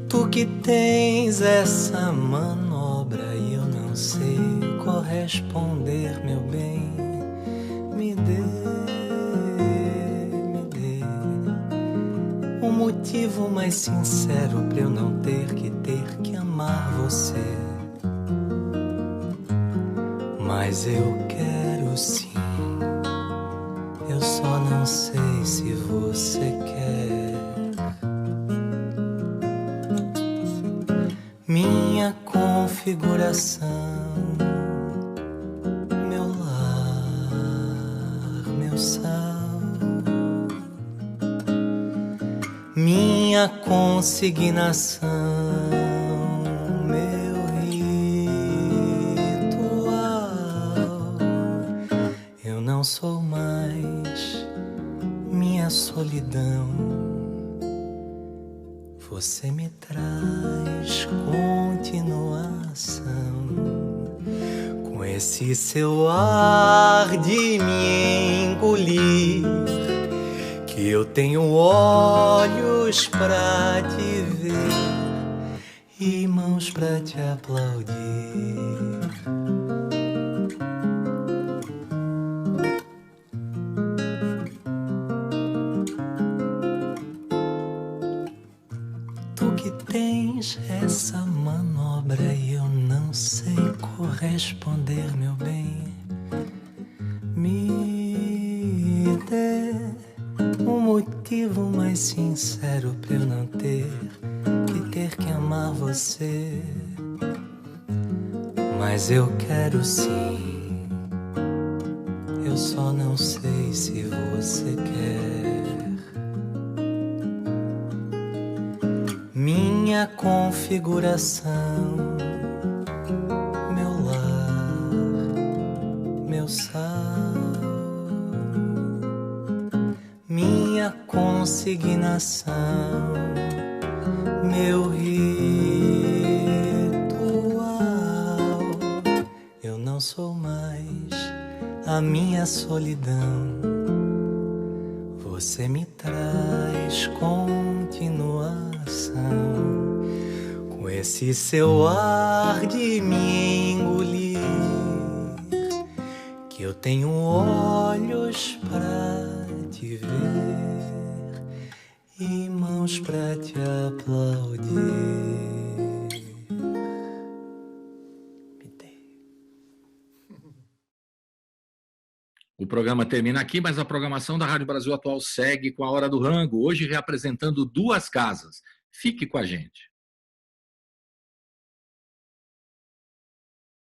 Speaker 16: Tu que tens essa manobra e eu não sei corresponder, meu bem, me dê um motivo mais sincero pra eu não ter que amar você. Mas eu quero sim, eu só não sei se você quer. Minha configuração, meu lar, meu sal, minha consignação, meu ritual. Eu não sou mais minha solidão. Você me traz continuação com esse seu ar de me engolir, que eu tenho olhos pra te ver e mãos pra te aplaudir. Essa manobra e eu não sei corresponder, meu bem. Me dê um motivo mais sincero pra eu não ter que amar você. mas eu quero sim. Eu só não sei se você quer. Minha configuração, meu lar, meu sal, minha consignação, meu ritual. Eu não sou mais a minha solidão. Você me traz continuação, com esse seu ar de me engolir, que eu tenho olhos pra te ver e mãos pra te aplaudir.
Speaker 2: O programa termina aqui, mas a programação da Rádio Brasil Atual segue com a Hora do Rango, hoje reapresentando Duas Casas. Fique com a gente.